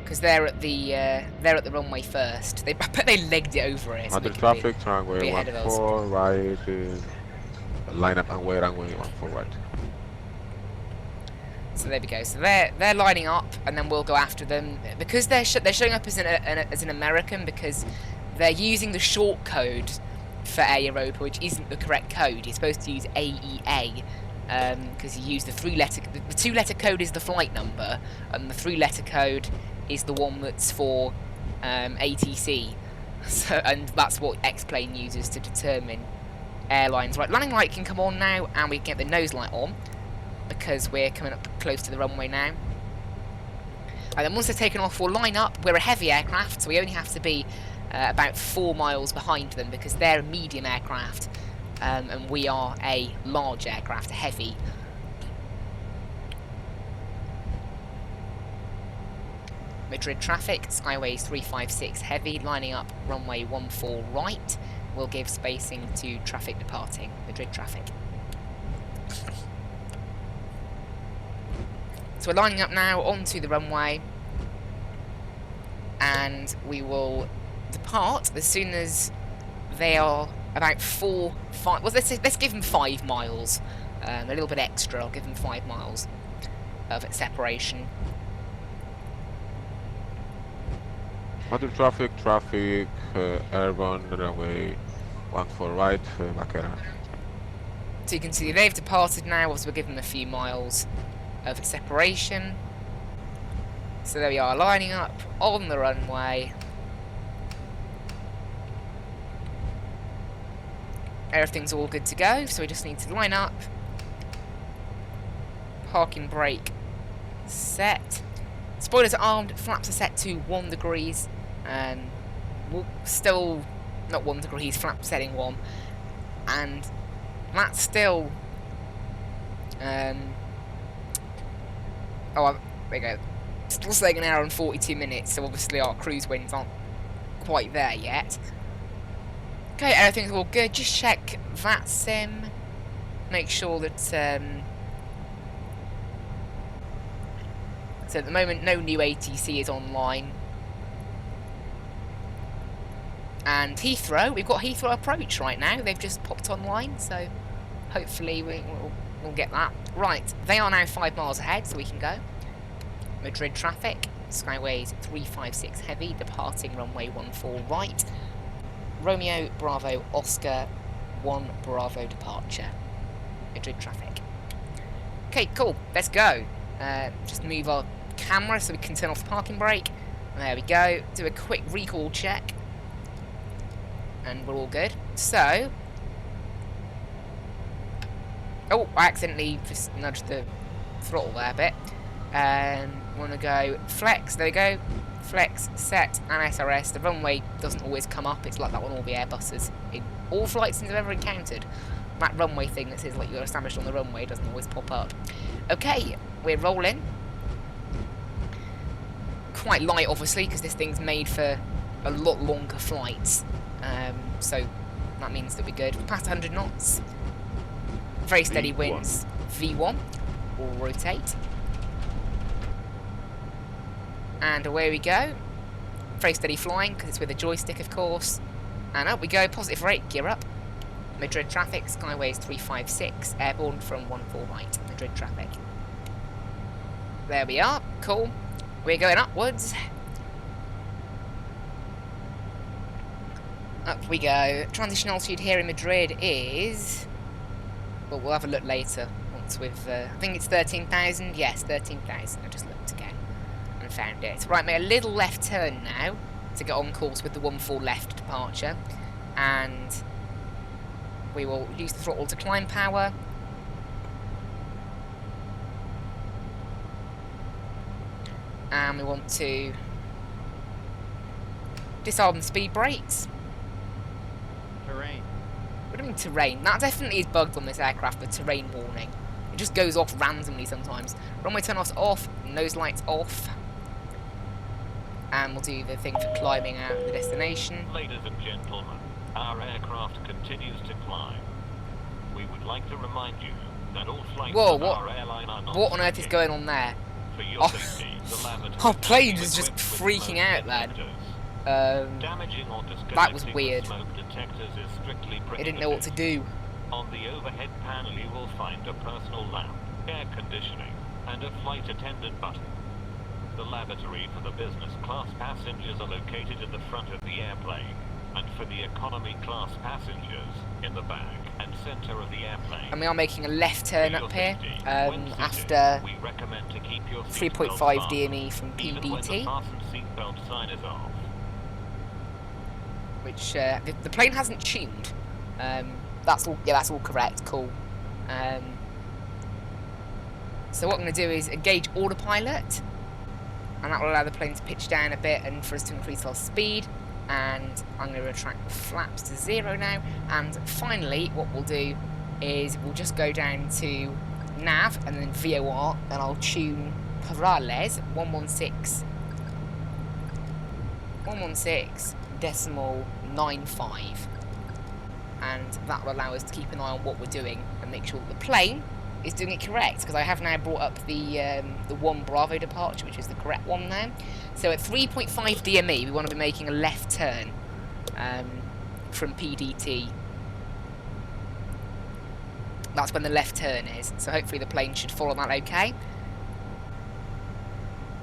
because they're at the runway first. I bet they legged it over it. Under traffic, runway 14 right, line up and wait, runway 14 right. So there we go. So they're lining up, and then we'll go after them, because they're showing up as an American, because they're using the short code for Air Europa, which isn't the correct code. You're supposed to use AEA, because you use the 3-letter. The 2-letter code is the flight number, and the 3-letter code is the one that's for ATC. So, and that's what X-Plane uses to determine airlines. Right, landing light can come on now, and we can get the nose light on, because we're coming up close to the runway now. And then once they're taken off, we'll line up. We're a heavy aircraft, so we only have to be about 4 miles behind them, because they're a medium aircraft, and we are a large aircraft, a heavy. Madrid traffic, Skyways 356 heavy, lining up runway 14 right. We'll give spacing to traffic departing, Madrid traffic. So we're lining up now onto the runway, and we will depart as soon as they are about 5. Well, let's give them 5 miles. A little bit extra. I'll give them 5 miles of separation. Madrid traffic, airborne, runway 14 right, Maquera. So you can see they've departed now, obviously we'll give them a few miles of separation. So there we are, lining up on the runway. Everything's all good to go, so we just need to line up. Parking brake set. Spoilers are armed, flaps are set to 1 degrees. Still not 1 degrees, flap setting 1. And that's still... there we go. Still saying an hour and 42 minutes, so obviously our cruise winds aren't quite there yet. Okay, everything's all good. Just check that sim. Make sure that... so at the moment, no new ATC is online. And Heathrow, we've got Heathrow approach right now. They've just popped online, so hopefully we'll get that. Right, they are now 5 miles ahead, so we can go. Madrid traffic, Skyways 356 heavy, departing runway 14 right. Romeo Bravo Oscar 1 Bravo departure. Madrid traffic. Okay, cool, let's go. Just move our camera so we can turn off the parking brake. There we go. Do a quick recall check. And we're all good. So... oh, I accidentally just nudged the throttle there a bit. Want to go flex, there we go. Flex, set, and SRS. The runway doesn't always come up. It's like that on all the Airbuses. In all flights I've ever encountered. That runway thing that says like you're established on the runway doesn't always pop up. Okay, we're rolling. Quite light, obviously, because this thing's made for a lot longer flights. So that means that we're good. We're past 100 knots. Very steady winds. V1. We'll rotate. And away we go. Very steady flying, because it's with a joystick, of course. And up we go. Positive rate. Gear up. Madrid traffic. Skyways 356. Airborne from 14 right. Madrid traffic. There we are. Cool. We're going upwards. Up we go. Transition altitude here in Madrid is... well, we'll have a look later. Once we've... I think it's 13,000. Yes, 13,000. I just looked again and found it. Right, make a little left turn now to get on course with the 14 left departure. And we will use the throttle to climb power. And we want to disarm the speed brakes. Terrain. What do you mean terrain? That definitely is bugged on this aircraft, the terrain warning. It just goes off randomly sometimes. Runway turn-offs off, nose lights off. And we'll do the thing for climbing out of the destination. Ladies and gentlemen, our aircraft continues to climb. We would like to remind you that all flights Whoa, of what? our airline are not What on earth is scheduled. going on there? For your safety, the lavatory Our plane is is just equipped with freaking smoke out, lad. detectors. Damaging or That was disconnecting weird. the smoke detectors is strictly prohibited. They didn't know what to do. On the overhead panel you will find a personal lamp, air conditioning, and a flight attendant button. The lavatory for the business class passengers are located at the front of the airplane, and for the economy class passengers in the back and center of the airplane. And we are making a left turn For your up here safety, when seated, after we recommend to keep your 3.5 seatbelt DME from fastened, even when the PDT, fasten seatbelt sign is off. which the plane hasn't tuned. That's all. Yeah, that's all correct. Cool. So what I'm going to do is engage autopilot, and that will allow the plane to pitch down a bit and for us to increase our speed. And I'm going to retract the flaps to 0 now. And finally, what we'll do is we'll just go down to nav and then VOR, and I'll tune Parales 116.95, and that will allow us to keep an eye on what we're doing and make sure that the plane is doing it correct, because I have now brought up the 1 Bravo departure, which is the correct one now. So at 3.5 DME, we want to be making a left turn from PDT. That's when the left turn is, so hopefully the plane should follow that okay.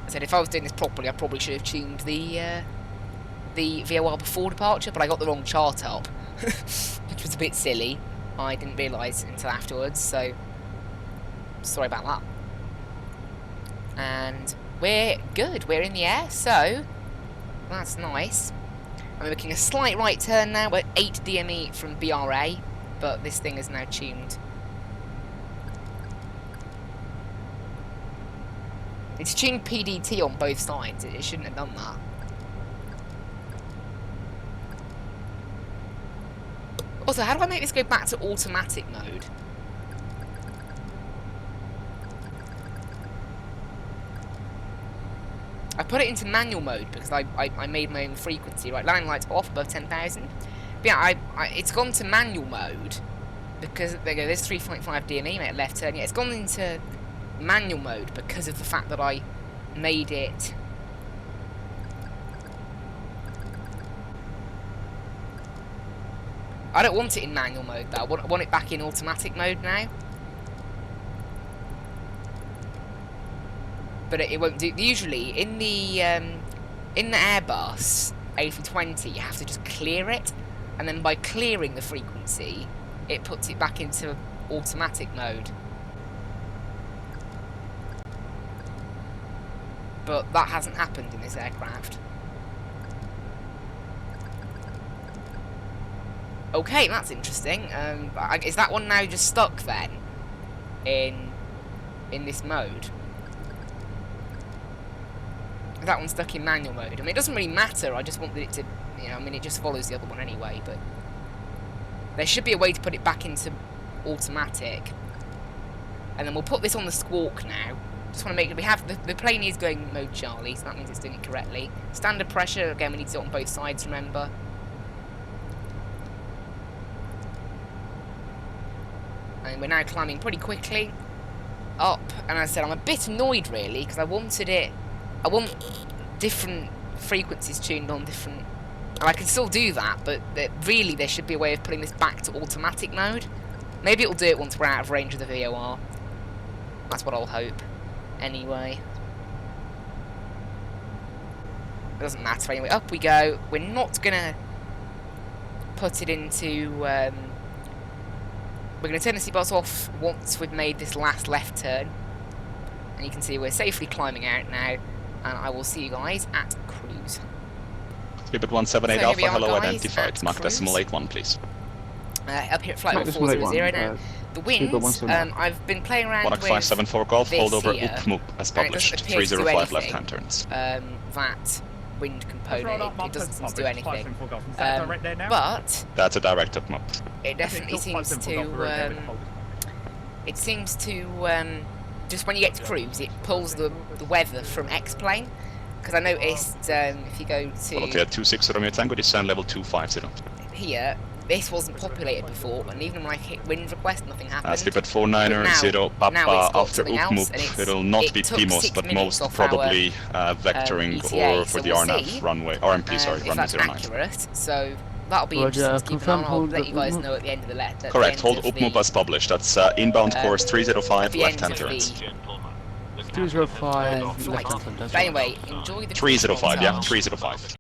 I said if I was doing this properly, I probably should have tuned the VOR before departure, but I got the wrong chart up, which was a bit silly. I didn't realise until afterwards, so sorry about that. And we're good, we're in the air, so that's nice. I'm making a slight right turn now, we're 8 DME from BRA, but this thing is now tuned. It's tuned PDT on both sides, it shouldn't have done that. Also, how do I make this go back to automatic mode? I put it into manual mode because I made my own frequency. Right, landing lights off above 10,000. But yeah, it's gone to manual mode because there you go. There's 3.5 DME, make a left turn. Yeah, it's gone into manual mode because of the fact that I made it. I don't want it in manual mode though. I want it back in automatic mode now. But it won't do. Usually in the Airbus A320, you have to just clear it, and then by clearing the frequency, it puts it back into automatic mode. But that hasn't happened in this aircraft. Okay, that's interesting. Is that one now just stuck then in this mode? Is that one stuck in manual mode? I mean, it doesn't really matter. I just wanted it to, you know, I mean, it just follows the other one anyway. But there should be a way to put it back into automatic, and then we'll put this on the squawk now. Just want to make it. We have the plane is going mode Charlie, so that means it's doing it correctly. Standard pressure again. We need to do it on both sides. Remember. And we're now climbing pretty quickly up, and as I said, I'm a bit annoyed really because I want different frequencies tuned on different, and I can still do that, but really there should be a way of putting this back to automatic mode. Maybe it'll do it once we're out of range of the VOR. That's what I'll hope. Anyway, it doesn't matter anyway. Up we go. We're not gonna put it into. We're gonna turn the seatbelts off once we've made this last left turn, and you can see we're safely climbing out now. And I will see you guys at cruise. Libet 178 So Alpha, here we are, hello, guys, identified. at Mark cruise. decimal 81, please. Up here at flight Mark level decimal 400 81, now. The winds, I've been playing around Monarch with 574 Golf, this hold over here, Upmoop as and it doesn't published. appear to do 305 anything. left-hand turns. That wind component, it doesn't seem to do anything. But But That's a direct Upmoop. it definitely seems to, it seems to, just when you get to cruise, it pulls the weather from X-plane. Because I noticed, if you go Volatility to 26 Romeo Tango, descend level 250. here, this wasn't populated before, and even when I hit wind request, nothing happened. Libet 49er, now Papa it's got after something else, and Upmoop. It'll not be it took PMOS, 6 but minutes most off probably vectoring ETA, or for so the we'll RNAV see, runway, RMP, sorry, if runway that's 09. accurate, so that'll be Roger, interesting to keep an eye on. confirm I'll hold let the you guys Upmoop. know at the end of the letter. Correct, hold Upmoop as published. That's inbound course 305, the end left-hand of turns. the 205 flight. left hand turn. But anyway, enjoy the 305, yeah, cruise. 305.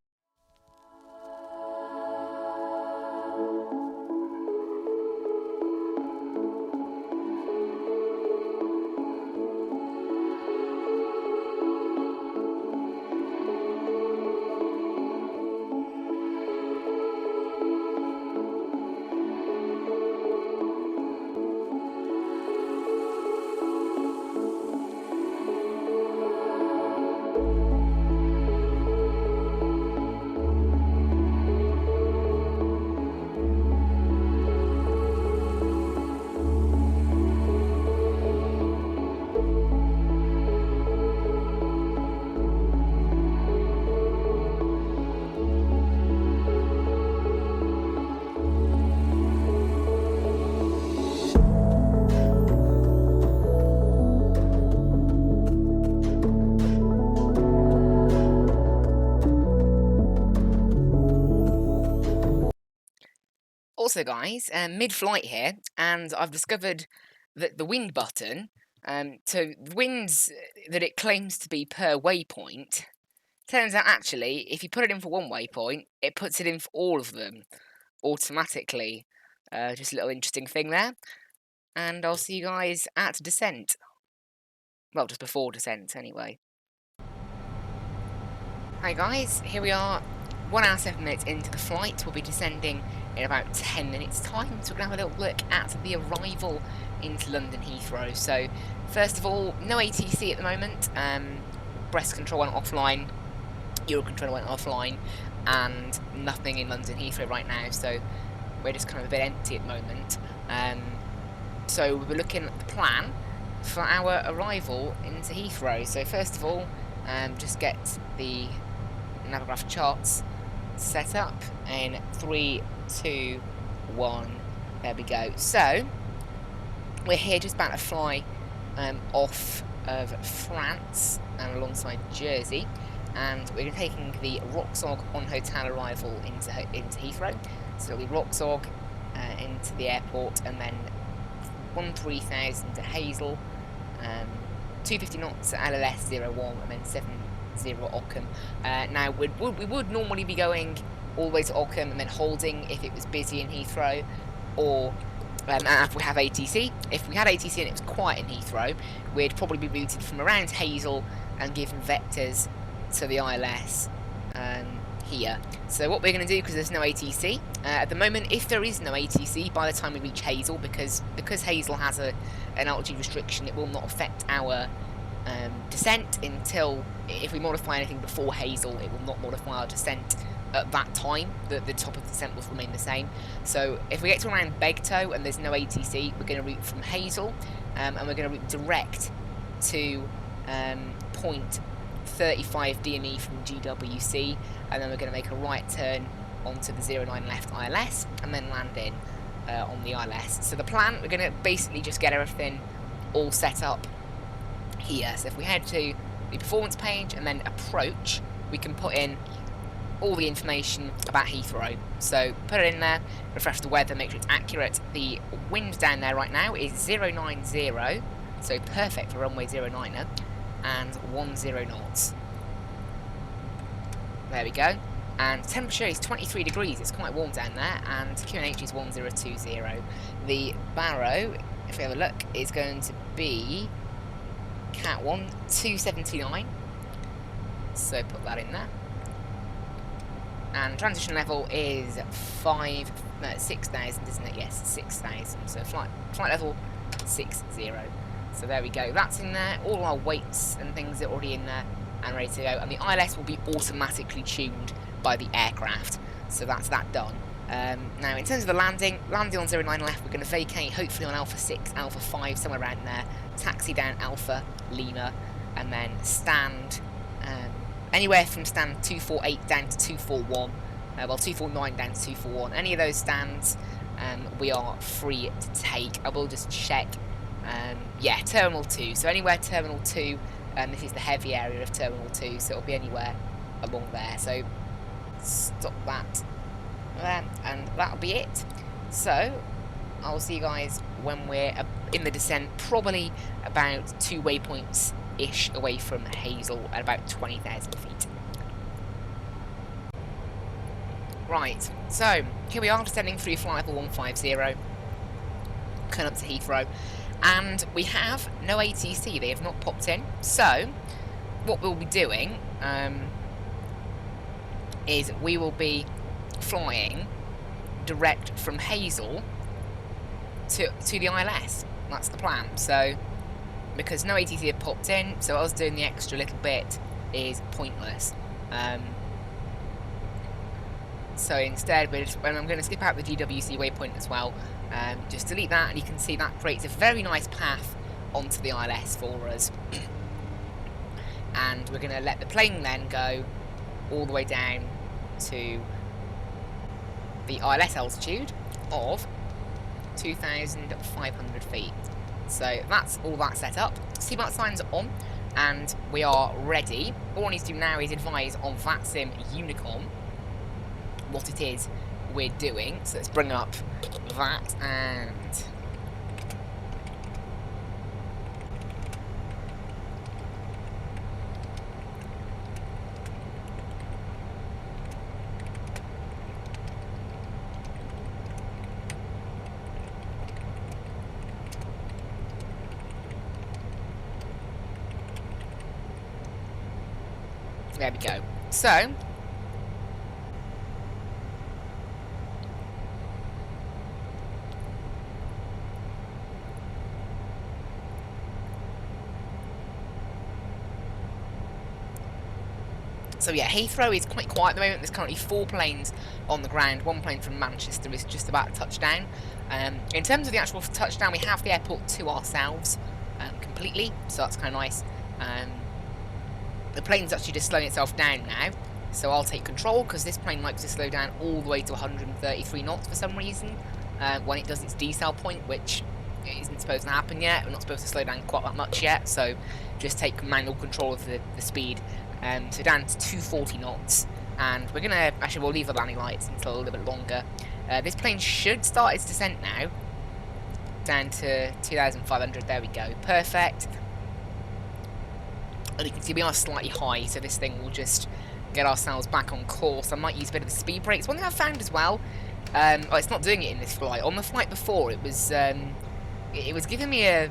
Also, guys, mid-flight here, and I've discovered that the wind button, so the winds that it claims to be per waypoint, turns out actually, if you put it in for one waypoint, it puts it in for all of them automatically. Just a little interesting thing there. And I'll see you guys at descent. Well, just before descent, anyway. Hi guys, here we are, 1 hour 7 minutes into the flight. We'll be descending in about 10 minutes time, so we're going to have a little look at the arrival into London Heathrow. So, first of all, no ATC at the moment, breast control went offline, Euro control went offline, and nothing in London Heathrow right now, so we're just kind of a bit empty at the moment. So we're looking at the plan for our arrival into Heathrow. So first of all, just get the Navigraph charts set up in 3, 2, 1. There we go. So we're here just about to fly off of France and alongside Jersey, and we're taking the Roxog on hotel arrival into Heathrow. So it'll be Roxog into the airport, and then 13,000 to Hazel, 250 knots at LLS 01, and then 70 Ockham. Now, we would normally be going all the way to Ockham and then holding if it was busy in Heathrow, or if we have ATC. If we had ATC and it was quiet in Heathrow, we'd probably be routed from around Hazel and given vectors to the ILS here. So what we're going to do, because there's no ATC at the moment, if there is no ATC by the time we reach Hazel, because Hazel has an altitude restriction, it will not affect our descent until, if we modify anything before Hazel, it will not modify our descent at that time. The top of the descent will remain the same. So if we get to around Begtow and there's no ATC, we're going to route from Hazel, and we're going to route direct to point 35 DME from GWC, and then we're going to make a right turn onto the 09 left ILS and then land in on the ILS. So the plan, we're going to basically just get everything all set up here. So if we head to the performance page and then approach, we can put in all the information about Heathrow. So put it in there, refresh the weather, make sure it's accurate. The wind down there right now is 090, so perfect for runway 09er, and 10 knots. There we go. And temperature is 23 degrees, it's quite warm down there, and QNH is 1020. The Barrow, if we have a look, is going to be Cat 1, 279. So put that in there. And transition level is 6,000, isn't it? Yes, 6,000. So flight level 60. So there we go. That's in there. All our weights and things are already in there and ready to go. And the ILS will be automatically tuned by the aircraft. So that's that done. Now, in terms of the landing on 09 left, we're going to vacate, hopefully on Alpha 6, Alpha 5, somewhere around there. Taxi down Alpha, Lima, and then stand anywhere from stand 248 down to 241. Well, 249 down to 241. Any of those stands we are free to take. I will just check. Yeah, Terminal 2. So anywhere Terminal 2, this is the heavy area of Terminal 2, so it'll be anywhere along there. So stop that there, and that'll be it. So I'll see you guys when we're in the descent, probably about 2 waypoints-ish away from Hazel at about 20,000 feet. Right, so here we are descending through flight level 150, coming up to Heathrow. And we have no ATC, they have not popped in. So, what we'll be doing is we will be flying direct from Hazel to the ILS. That's the plan. So, because no ATC have popped in, so us doing the extra little bit is pointless. So instead, I'm going to skip out the GWC waypoint as well. Just delete that, and you can see that creates a very nice path onto the ILS for us. And we're going to let the plane then go all the way down to the ILS altitude of 2,500 feet. So that's all that set up. Seatbelt signs are on, and we are ready. All I need to do now is advise on VATSIM Unicom what it is we're doing. So let's bring up that and... There we go. So, yeah, Heathrow is quite quiet at the moment. There's currently 4 planes on the ground. 1 plane from Manchester is just about to touch down. In terms of the actual touchdown, we have the airport to ourselves completely, so that's kind of nice. The plane's actually just slowing itself down now, so I'll take control because this plane likes to slow down all the way to 133 knots for some reason when it does its decel point, which isn't supposed to happen yet. We're not supposed to slow down quite that much yet, so just take manual control of the speed. So down to 240 knots, and we're gonna actually we'll leave the landing lights until a little bit longer. This plane should start its descent now, down to 2,500. There we go, perfect. And you can see we are slightly high, so this thing will just get ourselves back on course. I might use a bit of the speed brakes. One thing I've found as well, it's not doing it in this flight. On the flight before, it was giving me a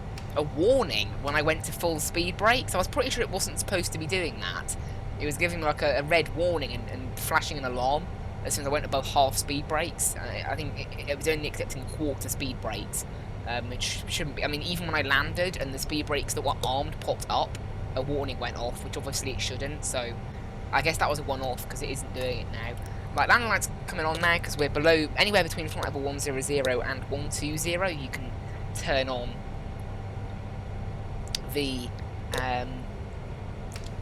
warning when I went to full speed brakes. I was pretty sure it wasn't supposed to be doing that. It was giving me like a red warning and flashing an alarm as soon as I went above half speed brakes. I think it was only accepting quarter speed brakes, which shouldn't be. I mean, even when I landed and the speed brakes that were armed popped up, a warning went off, which obviously it shouldn't. So I guess that was a one-off because it isn't doing it now. Right, landing lights coming on now because we're below anywhere between flight level 100 and 120. You can turn on the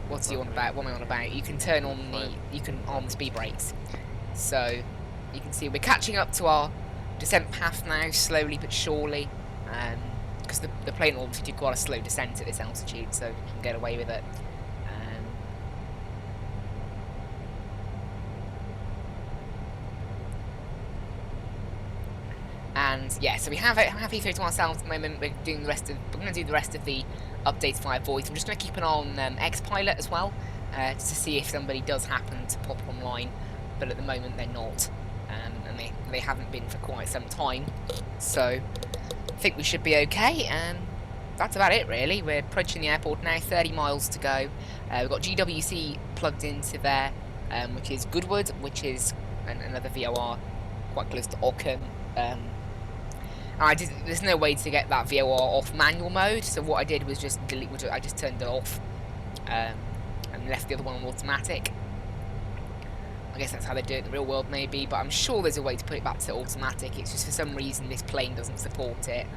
what's he on about? What am I on about? You can turn on the speed brakes. So you can see we're catching up to our descent path now, slowly but surely. Because the plane obviously did quite a slow descent at this altitude, so you can get away with it. And yeah, so we have Heathrow to ourselves at the moment. We're going to do the rest of the updates via voice. I'm just going to keep an eye on X-Pilot as well, just to see if somebody does happen to pop online. But at the moment they're not, and they haven't been for quite some time. So I think we should be okay, and that's about it really. We're approaching the airport now, 30 miles to go. We've got GWC plugged into there, which is Goodwood, which is another VOR quite close to Ockham. There's no way to get that VOR off manual mode, so what I did was just I just turned it off and left the other one on automatic. I guess that's how they do it in the real world maybe, but I'm sure there's a way to put it back to automatic. It's just for some reason this plane doesn't support it.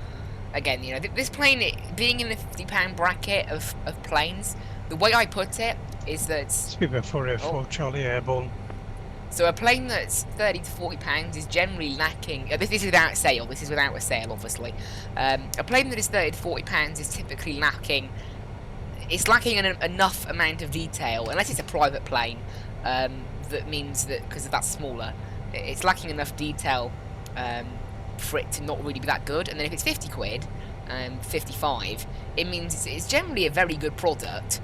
Again, you know, this plane, being in the £50 bracket of planes, the way I put it is that... Super 404 Charlie Airborne. So a plane that's 30 to 40 pounds is generally lacking... this is without sail, this is without a sail, obviously. A plane that is 30 to 40 pounds is typically lacking... It's lacking enough amount of detail, unless it's a private plane, that means that, because that's smaller, it's lacking enough detail for it to not really be that good. And then if it's 50 quid, 55, it means it's generally a very good product.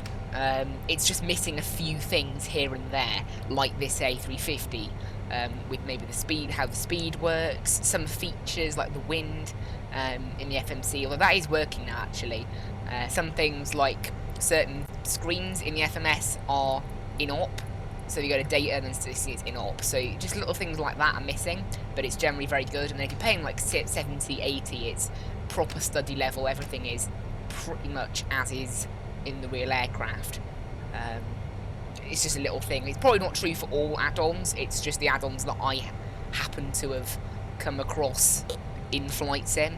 It's just missing a few things here and there, like this A350, with maybe the speed, how the speed works, some features like the wind in the FMC, although that is working now actually. Some things like certain screens in the FMS are in op, so you go to data and then see it's in op, so just little things like that are missing, but it's generally very good. And then if you're paying like 70, 80, it's proper study level, everything is pretty much as is in the real aircraft. It's just a little thing. It's probably not true for all add-ons, it's just the add-ons that I happen to have come across in Flight Sim,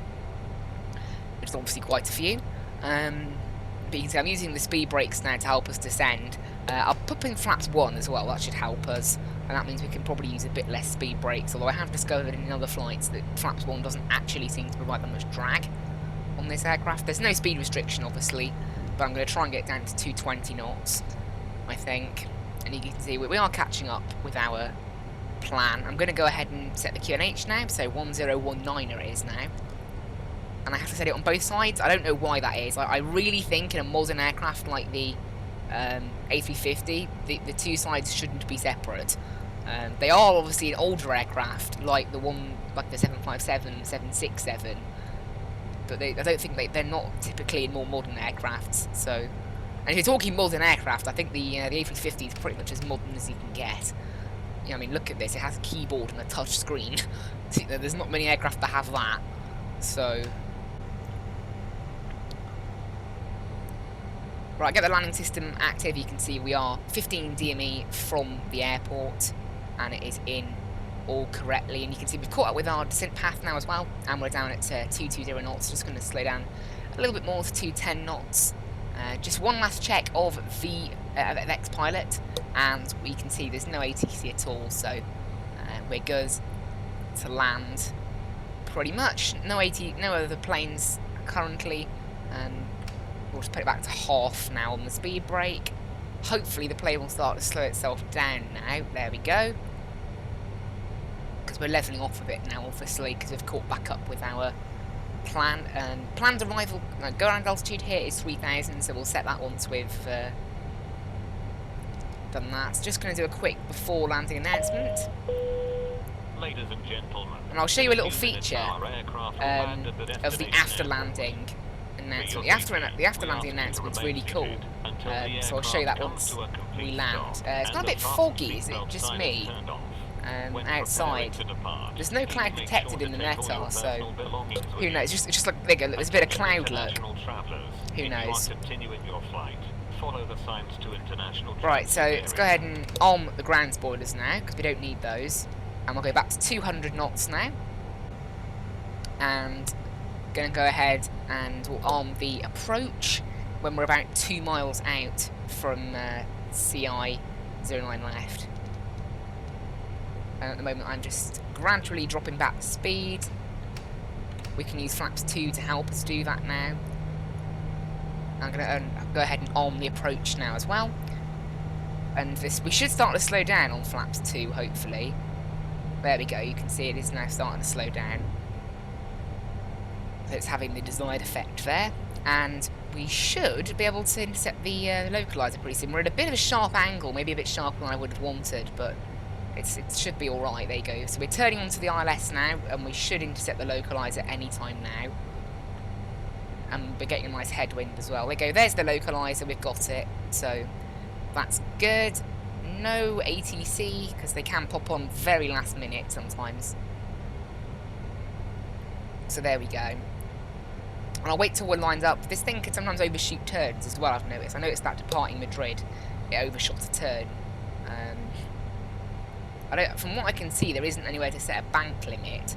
which is obviously quite a few. But you can see I'm using the speed brakes now to help us descend. I'll put in flaps 1 as well, that should help us, and that means we can probably use a bit less speed brakes, although I have discovered in other flights that flaps 1 doesn't actually seem to provide that much drag on this aircraft. There's no speed restriction obviously, but I'm going to try and get down to 220 knots, I think. And you can see we are catching up with our plan. I'm going to go ahead and set the QNH now, so 1019 it is now. And I have to set it on both sides. I don't know why that is. I really think in a modern aircraft like the A350, the two sides shouldn't be separate. They are obviously an older aircraft, like the 757, 767, but I don't think they're not typically in more modern aircrafts. So, and if you're talking modern aircraft, I think the A350 is pretty much as modern as you can get. You know, I mean, look at this. It has a keyboard and a touch screen. There's not many aircraft that have that. So, right, get the landing system active. You can see we are 15 DME from the airport, and it is in all correctly. And you can see we've caught up with our descent path now as well, and we're down at 220 knots. Just going to slow down a little bit more to 210 knots. Just one last check of the X-Pilot, and we can see there's no ATC at all, so we're good to land pretty much. No other planes currently. We'll just put it back to half now on the speed brake. Hopefully the plane will start to slow itself down now. There we go. Because we're levelling off a bit now, obviously, because we've caught back up with our plan. Planned arrival, go around altitude here is 3000, so we'll set that once we've done that. Just going to do a quick before landing announcement. Ladies and gentlemen, and I'll show you a little feature of the after landing announcement. The after landing announcement's really cool. So I'll show you that once we land. It's got a bit foggy, is it just me? Outside. There's no cloud detected in the NETAR, so who knows? It's just like bigger. There's a bit of cloud look. Who knows? Right, so let's go ahead and arm the ground spoilers now, because we don't need those. And we'll go back to 200 knots now. And going to go ahead and we'll arm the approach when we're about 2 miles out from CI 09 left. And at the moment I'm just gradually dropping back the speed. We can use flaps 2 to help us do that now. I'm going to go ahead and arm the approach now as well. And we should start to slow down on flaps 2, hopefully. There we go, you can see it is now starting to slow down. So it's having the desired effect there. And we should be able to intercept the localizer pretty soon. We're at a bit of a sharp angle, maybe a bit sharper than I would have wanted, but it should be alright. There you go. So we're turning onto the ILS now, and we should intercept the localizer any time now. And we're getting a nice headwind as well. There you go, there's the localizer, we've got it. So that's good. No ATC, because they can pop on very last minute sometimes. So there we go. And I'll wait till we're lined up. This thing can sometimes overshoot turns as well, I've noticed. I noticed that departing Madrid, it overshot a turn. From what I can see, there isn't anywhere to set a bank limit,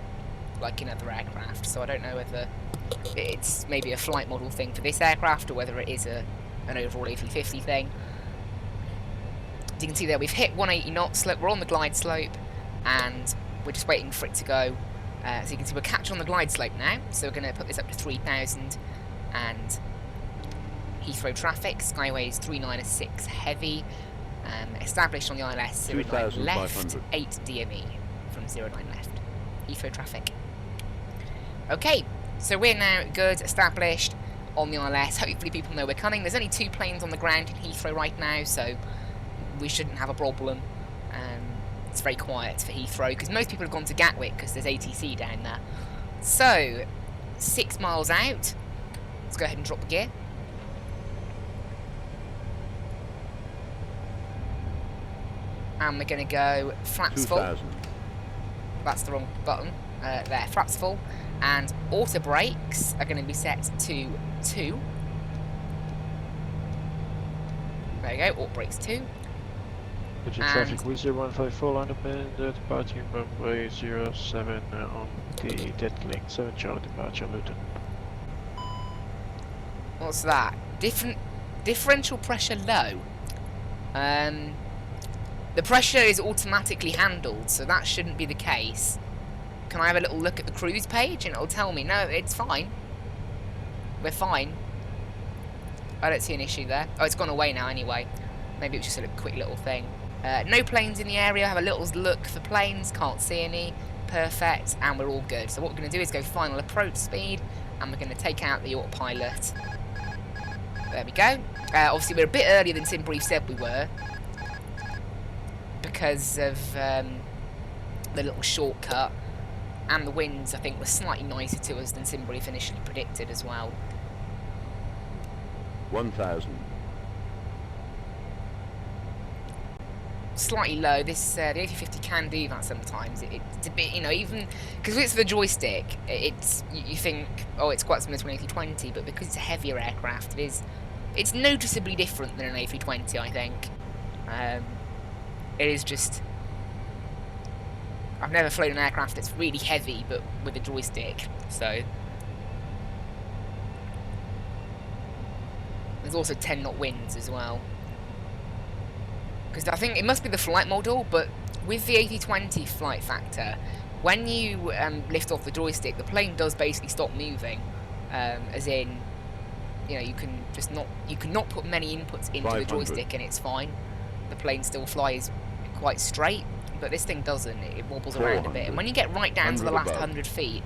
like in other aircraft, so I don't know whether it's maybe a flight model thing for this aircraft, or whether it is an overall A350 thing. As you can see there, we've hit 180 knots, look, we're on the glide slope, and we're just waiting for it to go. So you can see we're catching on the glide slope now, so we're going to put this up to 3000, and Heathrow traffic, Skyways 396 heavy, established on the ILS 09 left, 8 DME from 09 left, Heathrow traffic. Okay, so we're now good, established on the ILS, hopefully people know we're coming. There's only 2 planes on the ground in Heathrow right now, so we shouldn't have a problem. It's very quiet for Heathrow, because most people have gone to Gatwick, because there's ATC down there. So, 6 miles out, let's go ahead and drop the gear. And we're going to go flaps full. That's the wrong button. There, flaps full. And auto brakes are going to be set to 2. There you go, auto brakes 2. Traffic V0154 line up and departing runway 07 on the dead link 7 Charlie departure, Luton. What's that? Differential pressure low. The pressure is automatically handled, so that shouldn't be the case. Can I have a little look at the cruise page and it'll tell me? No, it's fine. We're fine. I don't see an issue there. Oh, it's gone away now anyway. Maybe it was just a quick little thing. No planes in the area. Have a little look for planes. Can't see any. Perfect, and we're all good. So what we're going to do is go final approach speed, and we're going to take out the autopilot. There we go. Obviously, we're a bit earlier than SimBrief said we were, because of the little shortcut, and the winds, I think, were slightly nicer to us than SimBrief initially predicted as well. 1,000. Slightly low. This the A350 can do that sometimes. It's a bit, you know, even because it's the joystick. You think, oh, it's quite similar to an A320, but because it's a heavier aircraft, it's noticeably different than an A320. I think it is just. I've never flown an aircraft that's really heavy, but with a joystick. So there's also 10-knot winds as well. Because I think it must be the flight model, but with the A320 flight factor, when you lift off the joystick, the plane does basically stop moving. As in, you know, you cannot put many inputs into the joystick and it's fine. The plane still flies quite straight, but this thing doesn't. It wobbles around a bit. And when you get right down to the last 100 feet,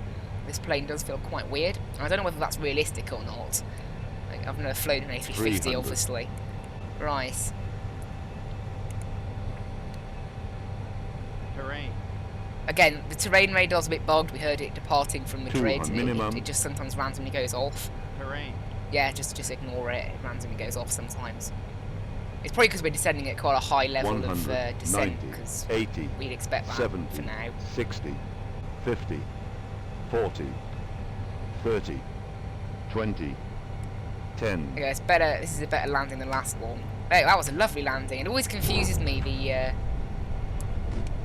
this plane does feel quite weird. I don't know whether that's realistic or not. Like, I've never flown an A350, obviously. Right. Terrain. Again, the terrain radar's a bit bugged. We heard it departing from Madrid. It just sometimes randomly goes off. Terrain. Yeah, just ignore it. It randomly goes off sometimes. It's probably because we're descending at quite a high level of descent, because we'd expect that 70, for now. 60, 50, 40, 30, 20, 10. Okay, it's better. This is a better landing than the last one. Oh, that was a lovely landing. It always confuses me,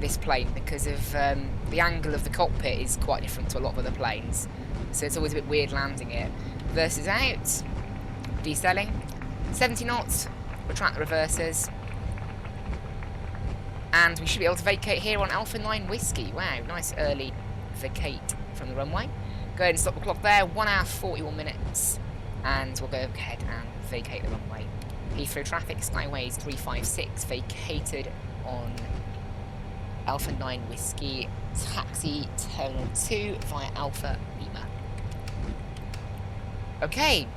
this plane, because of the angle of the cockpit is quite different to a lot of other planes, so it's always a bit weird landing it. Reverses out, decelling, 70 knots, retract the reversers, and we should be able to vacate here on Alpha 9 Whiskey. Wow, nice early vacate from the runway. Go ahead and stop the clock there, 1 hour 41 minutes, and we'll go ahead and vacate the runway. Heathrow traffic, Skyways 356, vacated on Alpha 9 Whiskey, taxi Terminal 2 via Alpha Lima. Okay.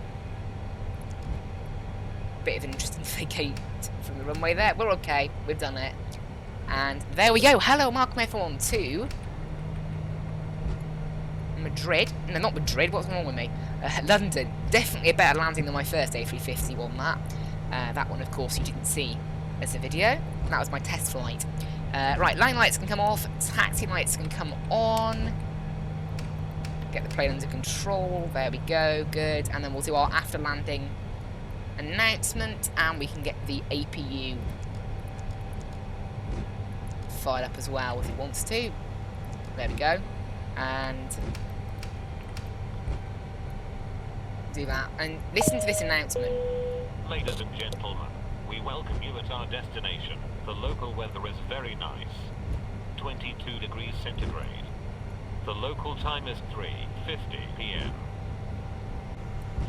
Bit of an interesting vacate from the runway there. We're okay, we've done it. And there we go. Hello, Mark F1 to Madrid. No, not Madrid, what's wrong with me? London. Definitely a better landing than my first A350 on that. That one, of course, you didn't see as a video. That was my test flight. Right, line lights can come off, taxi lights can come on. Get the plane under control, there we go, good. And then we'll do our after landing announcement, and we can get the APU fired up as well if it wants to. There we go. And do that. And listen to this announcement. Ladies and gentlemen, we welcome you at our destination. The local weather is very nice. 22 degrees centigrade. The local time is 3:50 p.m.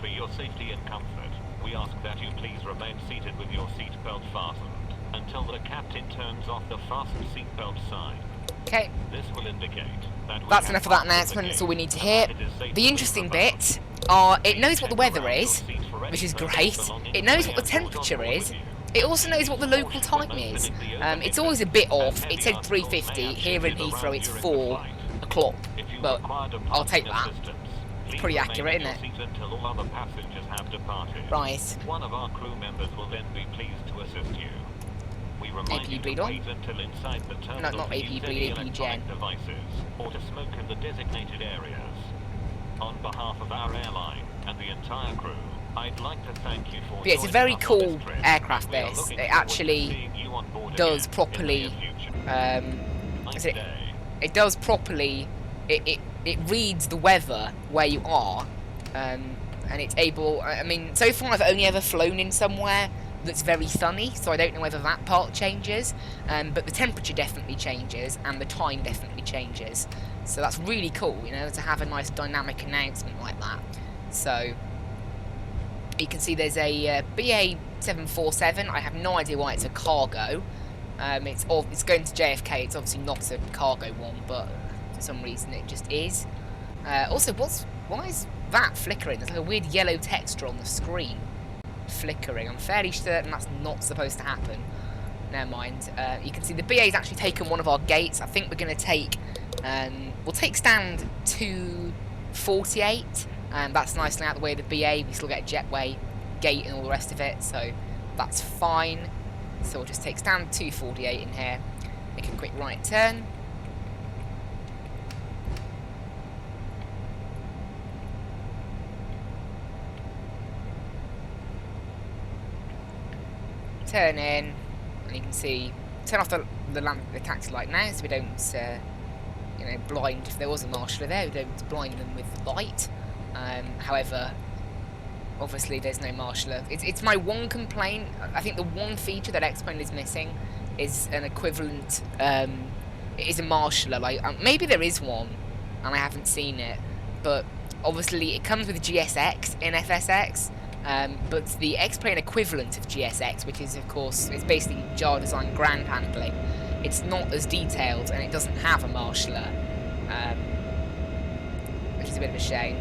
For your safety and comfort, we ask that you please remain seated with your seatbelt fastened until the captain turns off the fasten seatbelt sign. Okay. This will indicate that that's enough of that announcement. That's all we need to hear. The interesting bit are it knows what the weather is, which is great. It knows what the temperature is. It also knows what the local time is. It's always a bit off. It said 3:50. Here in Heathrow, it's 4 o'clock. But I'll take that. It's pretty accurate, isn't it? Right. One of our crew members will then be pleased to assist you. We remind you to wait until inside the terminal not APU bleed, APU gen. devices or to smoke in the designated areas. On behalf of our airline and the entire crew, I'd like to thank you for. But yeah, it's a very cool aircraft. This it actually does properly. It does properly. It reads the weather where you are, and it's able. I mean, so far I've only ever flown in somewhere that's very sunny, so I don't know whether that part changes. But the temperature definitely changes, and the time definitely changes. So that's really cool, you know, to have a nice dynamic announcement like that. So you can see there's a BA747. I have no idea why it's a cargo. It's going to JFK. It's obviously not a cargo one, but for some reason it just is. Also, why is that flickering? There's like a weird yellow texture on the screen flickering. I'm fairly certain that's not supposed to happen. Never mind. You can see the BA's actually taken one of our gates. I think we're going to take... we'll take stand 248. That's nicely out of the way of the BA. We still get a jetway gate and all the rest of it, so that's fine. So we'll just take stand 248 in here. Make a quick right turn. Turn in, and you can see, turn off the taxi light now, so we don't, you know, blind. If there was a marshaller there, we don't blind them with the light. However, obviously there's no marshaller. It's my one complaint. I think the one feature that X-Plane is missing is an equivalent. It is a marshaller. Like maybe there is one, and I haven't seen it. But obviously it comes with GSX in FSX. But the X-Plane equivalent of GSX, which is, of course, it's basically jar design ground handling, it's not as detailed, and it doesn't have a marshaller, which is a bit of a shame.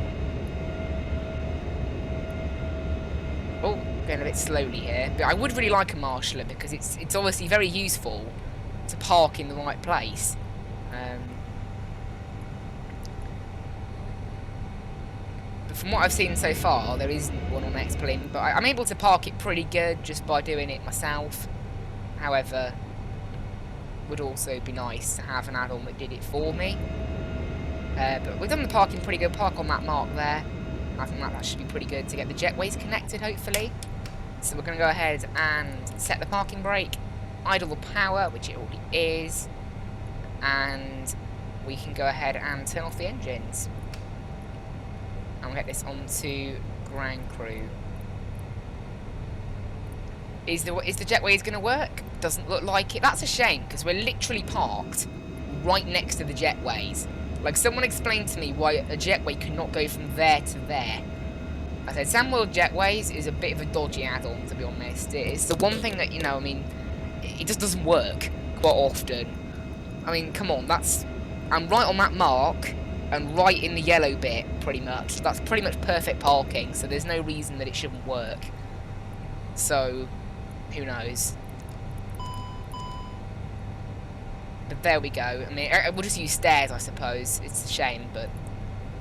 Oh, going a bit slowly here, but I would really like a marshaller because it's obviously very useful to park in the right place. From what I've seen so far, there isn't one on X-Plane, but I'm able to park it pretty good just by doing it myself. However, would also be nice to have an add-on that did it for me. But we've done the parking pretty good. Park on that mark there. I think that should be pretty good to get the jetways connected, hopefully. So we're going to go ahead and set the parking brake, idle the power, which it already is, and we can go ahead and turn off the engines. And we'll get this onto ground crew. Is the jetways going to work? Doesn't look like it. That's a shame, because we're literally parked right next to the jetways. Like, someone explained to me why a jetway could not go from there to there. I said, Samuel Jetways is a bit of a dodgy add-on, to be honest. It's the one thing that, you know, I mean, it just doesn't work quite often. I mean, come on, I'm right on that mark, and right in the yellow bit, pretty much. That's pretty much perfect parking, so there's no reason that it shouldn't work. So, who knows? But there we go. I mean, we'll just use stairs, I suppose. It's a shame, but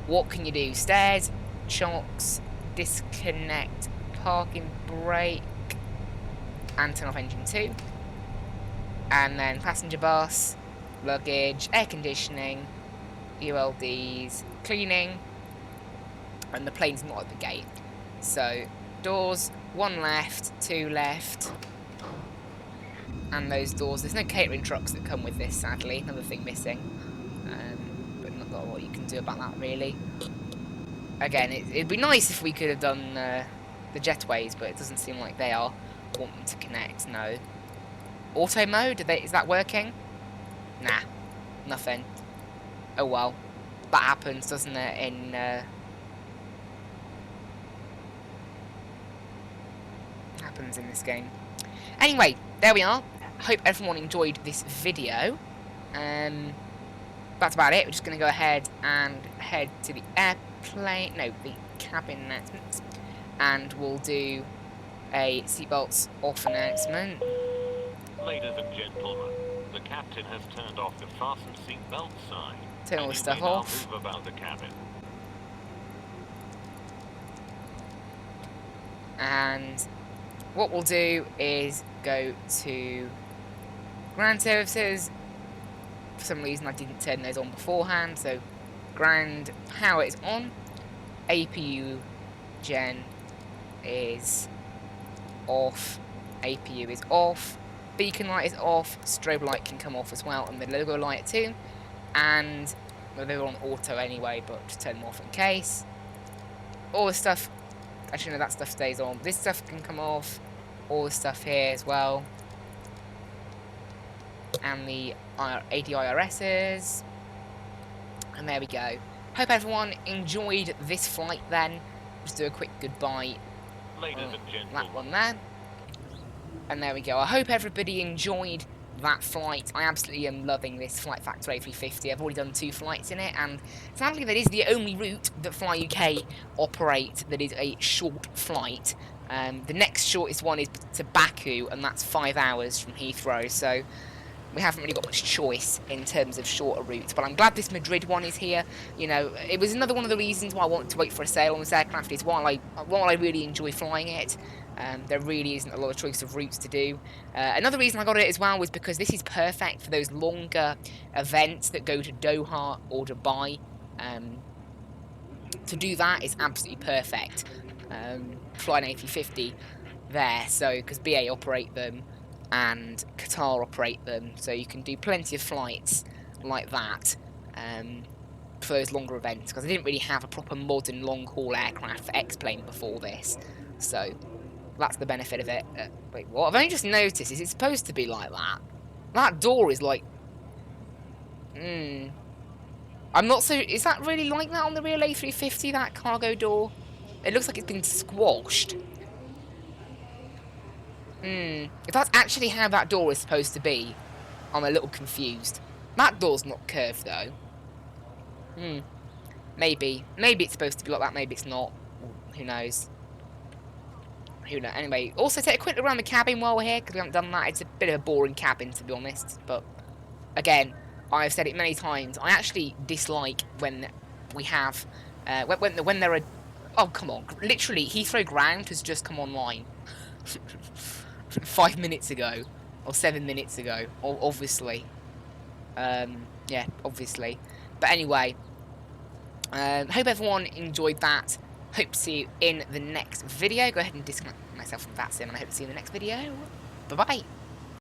what can you do? Stairs, chocks, disconnect, parking brake, and turn off engine 2. And then passenger bus, luggage, air conditioning, ULDs, cleaning, and the plane's not at the gate. So, doors, 1 left, 2 left, and those doors. There's no catering trucks that come with this, sadly. Another thing missing. But not a lot you can do about that, really. Again, it'd be nice if we could have done the jetways, but it doesn't seem like they are wanting to connect, no. Auto mode, is that working? Nah, nothing. Oh well. That happens, doesn't it, in... happens in this game. Anyway, there we are. Hope everyone enjoyed this video. That's about it. We're just going to go ahead and head to the airplane, no, the cabin announcements, and we'll do a seatbelts off announcement. Ladies and gentlemen, the captain has turned off the fasten seatbelt sign. Turn all the stuff now off. move about the cabin. And what we'll do is go to ground services. For some reason I didn't turn those on beforehand, so ground power is on, APU gen is off, APU is off, beacon light is off, strobe light can come off as well, and the logo light too, and well, they were on auto anyway, but just turn them off in case. All the stuff, actually no, that stuff stays on, this stuff can come off, all the stuff here as well, and the ADIRSs, and there we go. Hope everyone enjoyed this flight then. Just do a quick goodbye. Ladies and gentlemen. That one there. And there we go. I hope everybody enjoyed that flight. I absolutely am loving this Flight Factor A350. I've already done 2 flights in it, and sadly that is the only route that Fly UK operate that is a short flight. The next shortest one is to Baku, and that's 5 hours from Heathrow, so we haven't really got much choice in terms of shorter routes. But I'm glad this Madrid one is here. You know, it was another one of the reasons why I wanted to wait for a sale on this aircraft, is while I really enjoy flying it, there really isn't a lot of choice of routes to do. Another reason I got it as well was because this is perfect for those longer events that go to Doha or Dubai. To do that is absolutely perfect. Flying A350 there, so because BA operate them and Qatar operate them, so you can do plenty of flights like that for those longer events, because I didn't really have a proper modern long-haul aircraft for X-Plane before this, so that's the benefit of it. Wait, what? I've only just noticed, is it supposed to be like that? That door is like... I'm not so... Is that really like that on the real A350, that cargo door? It looks like it's been squashed. If that's actually how that door is supposed to be, I'm a little confused. That door's not curved, though. Maybe. Maybe it's supposed to be like that, maybe it's not. Who knows? Who knows? Anyway, also take a quick look around the cabin while we're here, because we haven't done that. It's a bit of a boring cabin, to be honest. But, again, I've said it many times. I actually dislike when we have... when there are... Oh, come on. Literally, Heathrow Ground has just come online. 5 minutes ago, or 7 minutes ago, obviously. Yeah, obviously. But anyway, hope everyone enjoyed that. Hope to see you in the next video. Go ahead and disconnect myself from that sim, and I hope to see you in the next video. Bye-bye.